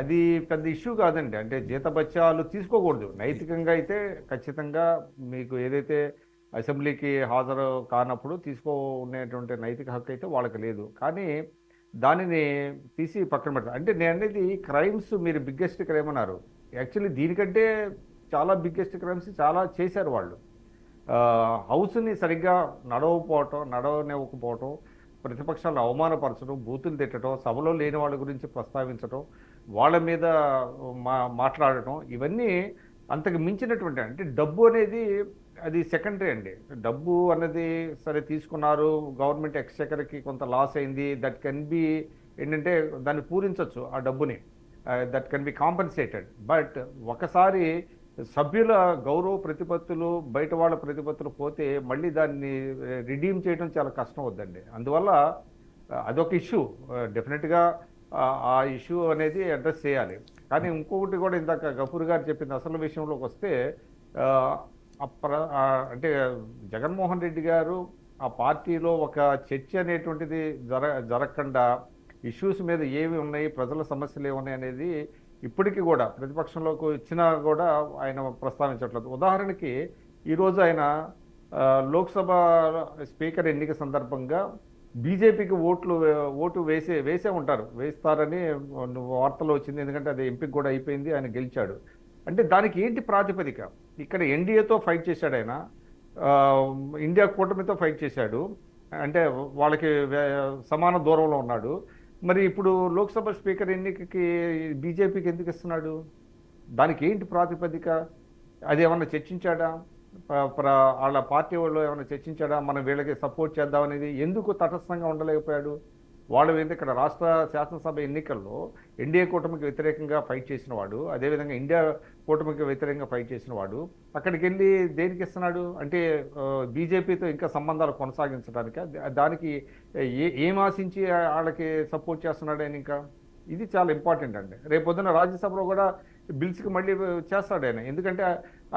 అది పెద్ద ఇష్యూ కాదండి. అంటే జీతభత్యాలు తీసుకోకూడదు. నైతికంగా అయితే ఖచ్చితంగా మీకు ఏదైతే అసెంబ్లీకి హాజరు కానప్పుడు తీసుకోనేటువంటి నైతిక హక్కు అయితే వాళ్ళకి లేదు. కానీ దానిని తీసి పక్కన పెడతారు. అంటే నేను అనేది క్రైమ్స్, మీరు బిగ్గెస్ట్ క్రైమ్ అన్నారు. యాక్చువల్లీ దీనికంటే చాలా బిగ్గెస్ట్ క్రైమ్స్ చాలా చేశారు వాళ్ళు. హౌస్ని సరిగ్గా నడవనివ్వకపోవటం, ప్రతిపక్షాలను అవమానపరచడం, బూతులు తిట్టడం, సభలో లేని వాళ్ళ గురించి ప్రస్తావించడం, వాళ్ళ మీద మాట్లాడటం, ఇవన్నీ అంతకు మించినటువంటి, అంటే డబ్బు అనేది అది సెకండరీ అండి. డబ్బు అన్నది సరే తీసుకున్నారు, గవర్నమెంట్ ఎక్స్చెకర్కి కొంత లాస్ అయింది, దట్ కెన్ బి ఏంటంటే దాన్ని పూరించవచ్చు ఆ డబ్బుని, that can be compensated. But ఒకసారి సభ్యుల గౌరవ ప్రతిపత్తులు, బయట వాళ్ళ ప్రతిపత్తులు పోతే మళ్ళీ దాన్ని రిడీమ్ చేయడం చాలా కష్టం అవుద్దండి. అందువల్ల అదొక ఇష్యూ. డెఫినెట్గా ఆ ఇష్యూ అనేది అడ్రస్ చేయాలి. కానీ ఇంకొకటి కూడా ఇందాక గఫూర్ గారు చెప్పింది అసలు విషయంలోకి వస్తే, అంటే జగన్మోహన్ రెడ్డి గారు ఆ పార్టీలో ఒక చర్చ అనేటువంటిది జరగకుండా, ఇష్యూస్ మీద ఏమి ఉన్నాయి, ప్రజల సమస్యలు ఏమున్నాయి అనేది ఇప్పటికీ కూడా ప్రతిపక్షంలోకి వచ్చినా కూడా ఆయన ప్రస్తావించట్లేదు. ఉదాహరణకి ఈరోజు ఆయన లోక్సభ స్పీకర్ ఎన్నిక సందర్భంగా బీజేపీకి ఓటు వేసే ఉంటారు, వేస్తారని వార్తలు వచ్చింది. ఎందుకంటే అది ఎంపీకి కూడా అయిపోయింది, ఆయన గెలిచాడు. అంటే దానికి ఏంటి ప్రాతిపదిక? ఇక్కడ ఎన్డీఏతో ఫైట్ చేశాడు ఆయన, ఇండియా కూటమితో ఫైట్ చేశాడు, అంటే వాళ్ళకి సమాన దూరంలో ఉన్నాడు. మరి ఇప్పుడు లోక్సభ స్పీకర్ ఎన్నికకి బీజేపీకి ఎందుకు ఇస్తున్నాడు? దానికి ఏంటి ప్రాతిపదిక? అది ఏమన్నా చర్చించాడా? వాళ్ళ పార్టీ వాళ్ళు ఏమైనా చర్చించాడా? మనం వీళ్ళకి సపోర్ట్ చేద్దామనేది ఎందుకు తటస్థంగా ఉండలేకపోయాడు? వాళ్ళు ఏంటి, ఇక్కడ రాష్ట్ర శాసనసభ ఎన్నికల్లో ఎన్డీఏ కూటమికి వ్యతిరేకంగా ఫైట్ చేసిన వాడు, అదేవిధంగా ఇండియా కూటమికి వ్యతిరేకంగా ఫైట్ చేసిన వాడు అక్కడికి వెళ్ళి దేనికి ఇస్తున్నాడు? అంటే బీజేపీతో ఇంకా సంబంధాలు కొనసాగించడానికి, దానికి ఏం ఆశించి వాళ్ళకి సపోర్ట్ చేస్తున్నాడు ఆయన? ఇంకా ఇది చాలా ఇంపార్టెంట్ అండి. రేపొద్దున రాజ్యసభలో కూడా బిల్స్కి మళ్ళీ చేస్తాడు ఆయన, ఎందుకంటే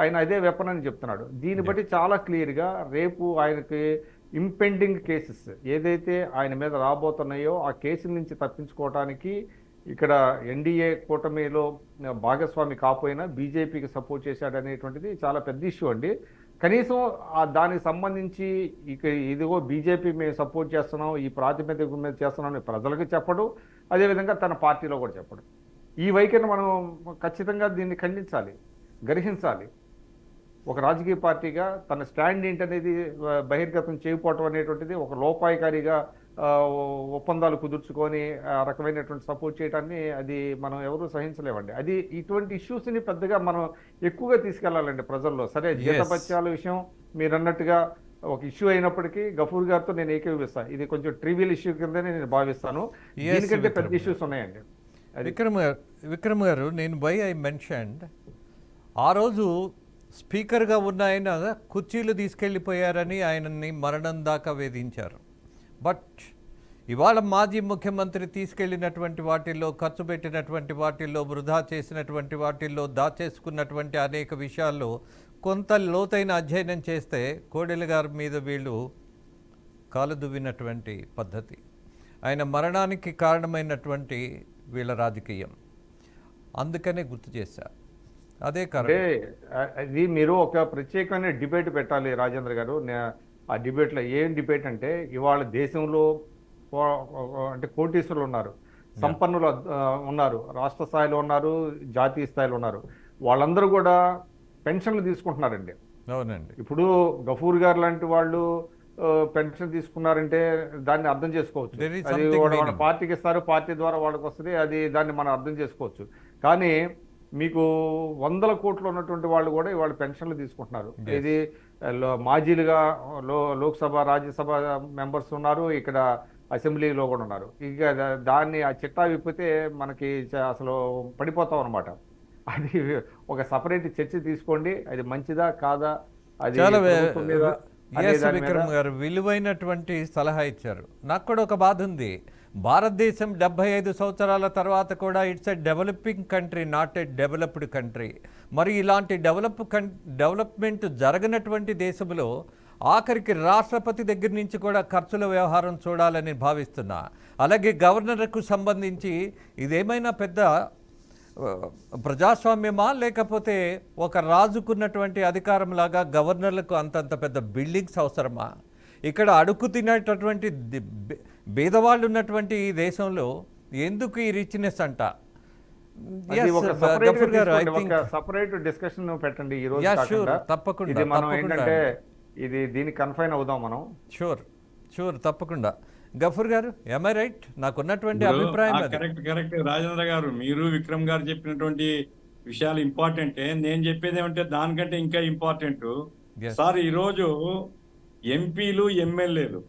ఆయన అదే వెపన్ అని చెప్తున్నాడు. దీన్ని బట్టి చాలా క్లియర్గా రేపు ఆయనకి ఇంపెండింగ్ కేసెస్ ఏదైతే ఆయన మీద రాబోతున్నాయో ఆ కేసుల నుంచి తప్పించుకోవడానికి ఇక్కడ ఎన్డీఏ కూటమిలో భాగస్వామి కాకపోయినా బీజేపీకి సపోర్ట్ చేశాడనేటువంటిది చాలా పెద్ద ఇష్యూ అండి. కనీసం దానికి సంబంధించి ఇక ఇదిగో బీజేపీ మేము సపోర్ట్ చేస్తున్నాం, ఈ ప్రాతిపదిక మీద చేస్తున్నాం అని ప్రజలకు చెప్పడు, అదేవిధంగా తన పార్టీలో కూడా చెప్పడు. ఈ వైఖరిని మనం ఖచ్చితంగా దీన్ని ఖండించాలి, గ్రహించాలి. ఒక రాజకీయ పార్టీగా తన స్టాండ్ ఏంటనేది బహిర్గతం చేయకపోవటం అనేటువంటిది ఒక లోపాయికారిగా ఒప్పందాలు కుదుర్చుకొని ఆ రకమైనటువంటి సపోర్ట్ చేయడాన్ని అది మనం ఎవరూ సహించలేమండి. అది ఇటువంటి ఇష్యూస్ని పెద్దగా మనం ఎక్కువగా తీసుకెళ్లాలండి ప్రజల్లో. సరే, జీతభత్యాల విషయం మీరు అన్నట్టుగా ఒక ఇష్యూ అయినప్పటికీ గఫూర్ గారితో నేను ఏకీభవిస్తాను. ఇది కొంచెం ట్రివియల్ ఇష్యూ కిందనే నేను భావిస్తాను. దీనికంటే పెద్ద ఇష్యూస్ ఉన్నాయండి. విక్రమ్ గారు, నేను వై ఐ మెన్షన్డ్, ఆ రోజు స్పీకర్గా ఉన్న ఆయన కుర్చీలు తీసుకెళ్ళిపోయారని ఆయనని మరణం దాకా వేధించారు. బట్ ఇవాళ మాజీ ముఖ్యమంత్రి తీసుకెళ్ళినటువంటి వాటిల్లో, ఖర్చు పెట్టినటువంటి వాటిల్లో, వృధా చేసినటువంటి వాటిల్లో, దాచేసుకున్నటువంటి అనేక విషయాల్లో కొంత లోతైన అధ్యయనం చేస్తే కోడెల గారి మీద వీళ్ళు కాలు దువ్వినటువంటి పద్ధతి, ఆయన మరణానికి కారణమైనటువంటి వీళ్ళ రాజకీయం, అందుకనే గుర్తు చేశారు. అదే కారణం. అది మీరు ఒక ప్రత్యేకమైన డిబేట్ పెట్టాలి రాజేంద్ర గారు. ఆ డిబేట్లో ఏం డిబేట్ అంటే, ఇవాళ దేశంలో అంటే కోటీశ్వరులు ఉన్నారు, సంపన్నులు ఉన్నారు, రాష్ట్ర స్థాయిలో ఉన్నారు, జాతీయ స్థాయిలో ఉన్నారు, వాళ్ళందరూ కూడా పెన్షన్లు తీసుకుంటున్నారండి. అవునండి. ఇప్పుడు గఫూర్ గారు లాంటి వాళ్ళు పెన్షన్ తీసుకున్నారంటే దాన్ని అర్థం చేసుకోవచ్చు. అది వాళ్ళ పార్టీకి ఇస్తారు, పార్టీ ద్వారా వాళ్ళకి వస్తుంది, అది దాన్ని మనం అర్థం చేసుకోవచ్చు. కానీ మీకు 100 కోట్లు ఉన్నటువంటి వాళ్ళు కూడా ఇవాళ పెన్షన్లు తీసుకుంటున్నారు. ఇది మాజీలుగా లోక్సభ, రాజ్యసభ మెంబర్స్ ఉన్నారు, ఇక్కడ అసెంబ్లీలో కూడా ఉన్నారు. ఇక దాన్ని ఆ చిట్టా విప్పితే మనకి అసలు పడిపోతాం అనమాట. అది ఒక సపరేట్ చర్చ తీసుకోండి, అది మంచిదా కాదా, అది విక్రమ్ గారు విలువైనటువంటి సలహా ఇచ్చారు. నాకు కూడా ఒక బాధ ఉంది. భారతదేశం 75 సంవత్సరాల తర్వాత కూడా it's a developing country, not a developed country. మరి ఇలాంటి డెవలప్మెంట్ జరగనటువంటి దేశంలో ఆఖరికి రాష్ట్రపతి దగ్గర నుంచి కూడా ఖర్చుల వ్యవహారం చూడాలని భావిస్తున్నా. అలాగే గవర్నర్కు సంబంధించి ఇదేమైనా పెద్ద ప్రజాస్వామ్యమా, లేకపోతే ఒక రాజుకున్నటువంటి అధికారంలాగా గవర్నర్లకు అంతంత పెద్ద బిల్డింగ్స్ అవసరమా? ఇక్కడ అడుగు తినేటటువంటి బీదవాళ్ళు ఉన్నటువంటి ఈ దేశంలో ఎందుకు ఈ రిచ్నెస్ అంట? సపరేట్ డిస్కషన్ పెట్టండి ఈ రోజు. తప్పకుండా మనం ఏంటంటే ఇది దీనికి కన్ఫైన్ అవుదాం మనం. షూర్ తప్పకుండా. గఫూర్ గారు, am I right? నాకున్నటువంటి అభిప్రాయం కరెక్ట్ రాజేంద్ర గారు, మీరు విక్రమ్ గారు చెప్పినటువంటి విషయాలు ఇంపార్టెంటే. నేను చెప్పేది ఏమంటే దానికంటే ఇంకా ఇంపార్టెంట్ సార్, ఈరోజు ఎంపీలు, ఎమ్మెల్యేలు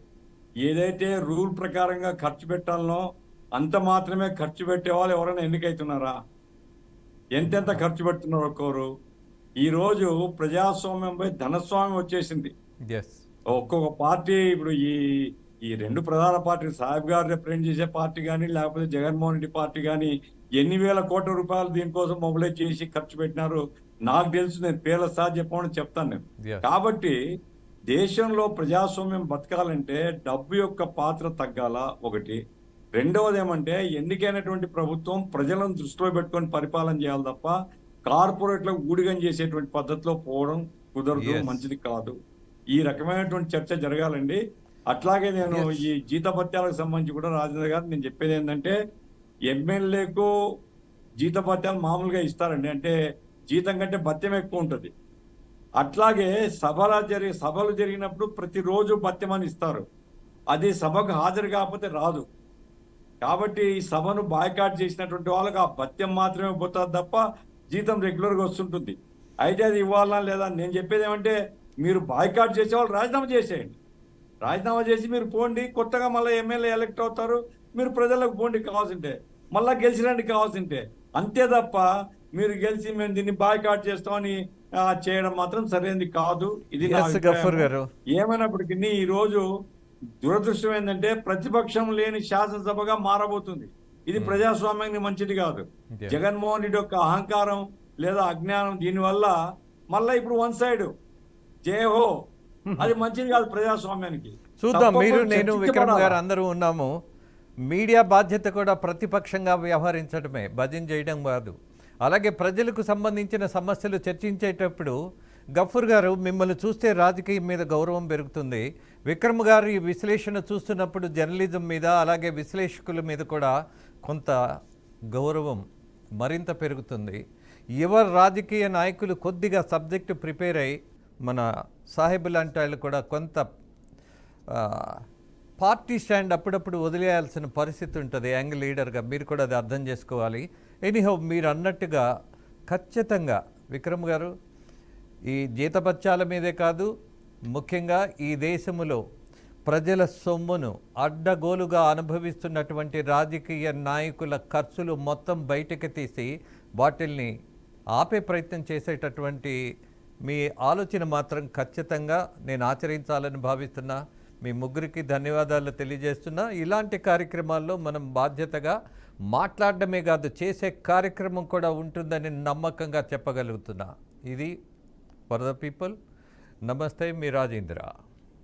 ఏదైతే రూల్ ప్రకారంగా ఖర్చు పెట్టాలనో అంత మాత్రమే ఖర్చు పెట్టే వాళ్ళు ఎవరైనా ఎన్నికైతున్నారా? ఎంతెంత ఖర్చు పెడుతున్నారు ఒక్కోరు? ఈరోజు ప్రజాస్వామ్యంపై ధనస్వామ్యం వచ్చేసింది. ఒక్కొక్క పార్టీ, ఇప్పుడు ఈ రెండు ప్రధాన పార్టీలు, సాహెబ్ గారు రిప్రజెంట్ చేసే పార్టీ కానీ, లేకపోతే జగన్మోహన్ రెడ్డి పార్టీ కానీ, ఎన్ని వేల కోట్ల రూపాయలు దీనికోసం మొబిలైజ్ చేసి ఖర్చు పెట్టినారు నాకు తెలుసు. నేను పేర్ల సార్ చెప్పమని చెప్తాను నేను. కాబట్టి దేశంలో ప్రజాస్వామ్యం బతకాలంటే డబ్బు యొక్క పాత్ర తగ్గాల ఒకటి. రెండవది ఏమంటే, ఎన్నికైనటువంటి ప్రభుత్వం ప్రజలను దృష్టిలో పెట్టుకొని పరిపాలన చేయాలి తప్ప కార్పొరేట్లకు ఊడిగం చేసేటువంటి పద్ధతిలో పోవడం కుదరదు, మంచిది కాదు. ఈ రకమైనటువంటి చర్చ జరగాలండి. అట్లాగే నేను ఈ జీతభత్యాలకు సంబంధించి కూడా రాజేంద్ర గారు నేను చెప్పేది ఏంటంటే, ఎమ్మెల్యేకు జీతభత్యాలు మామూలుగా ఇస్తారండి, అంటే జీతం కంటే భత్యం ఎక్కువ ఉంటుంది. అట్లాగే సభలు జరిగినప్పుడు ప్రతిరోజు భత్యం అని ఇస్తారు, అది సభకు హాజరు కాకపోతే రాదు. కాబట్టి ఈ సభను బాయ్కాట్ చేసినటువంటి వాళ్ళకి ఆ భత్యం మాత్రమే పోతుంది తప్ప జీతం రెగ్యులర్గా వస్తుంటుంది. అయితే అది ఇవ్వాలా లేదా? నేను చెప్పేది ఏమంటే, మీరు బాయ్కాట్ చేసే వాళ్ళు రాజీనామా చేసేయండి. రాజీనామా చేసి మీరు పోండి, కొత్తగా మళ్ళీ ఎమ్మెల్యే ఎలక్ట్ అవుతారు, మీరు ప్రజలకు పోండి కావాల్సింటే, మళ్ళా గెలిచిరండి కావాల్సింటే. అంతే తప్ప మీరు గెలిచి మేము దీన్ని బాయ్కాట్ చేస్తామని చేయడం మాత్రం సరైనది కాదు. ఇది ఏమైనప్పటికీ ఈ రోజు దురదృష్టం ఏంటంటే, ప్రతిపక్షం లేని శాసనసభగా మారబోతుంది. ఇది ప్రజాస్వామ్యానికి మంచిది కాదు. జగన్మోహన్ రెడ్డి యొక్క అహంకారం, లేదా అజ్ఞానం, దీనివల్ల మళ్ళీ ఇప్పుడు వన్ సైడ్ జై హో, అది మంచిది కాదు ప్రజాస్వామ్యానికి. చూద్దాం. మీరు, తప్పకుండా నేను, విక్రమ్ చర్చించబడాలి. గారు అందరూ ఉన్నాము. మీడియా బాధ్యత కూడా ప్రతిపక్షంగా వ్యవహరించడమే, భజన చేయడం కాదు. అలాగే ప్రజలకు సంబంధించిన సమస్యలు చర్చించేటప్పుడు గఫూర్ గారు, మిమ్మల్ని చూస్తే రాజకీయం మీద గౌరవం పెరుగుతుంది. విక్రమ్ గారు ఈ విశ్లేషణ చూస్తున్నప్పుడు జర్నలిజం మీద, అలాగే విశ్లేషకుల మీద కూడా కొంత గౌరవం మరింత పెరుగుతుంది. యువ రాజకీయ నాయకులు కొద్దిగా సబ్జెక్టు ప్రిపేర్ అయ్యి, మన సాహెబ్ లాంటి వాళ్ళు కూడా కొంత పార్టీ స్టాండ్ అప్పుడప్పుడు వదిలేయాల్సిన పరిస్థితి ఉంటుంది. యంగ్ లీడర్గా మీరు కూడా అది అర్థం చేసుకోవాలి. ఎనీహౌ, మీరు అన్నట్టుగా ఖచ్చితంగా విక్రమ్ గారు ఈ జీతభత్యాల మీదే కాదు, ముఖ్యంగా ఈ దేశంలో ప్రజల సొమ్మును అడ్డగోలుగా అనుభవిస్తున్నటువంటి రాజకీయ నాయకుల ఖర్చులు మొత్తం బయటకు తీసి వాటిల్ని ఆపే ప్రయత్నం చేసేటటువంటి మీ ఆలోచన మాత్రం ఖచ్చితంగా నేను ఆచరించాలని భావిస్తున్నా. మీ ముగ్గురికి ధన్యవాదాలు తెలియజేస్తున్నా. ఇలాంటి కార్యక్రమాల్లో మనం బాధ్యతగా మాట్లాడడమే కాదు, చేసే కార్యక్రమం కూడా ఉంటుందని నమ్మకంగా చెప్పగలుగుతున్నా. ఇది ఫర్ ద పీపుల్. నమస్తే, మీ రాజేంద్ర.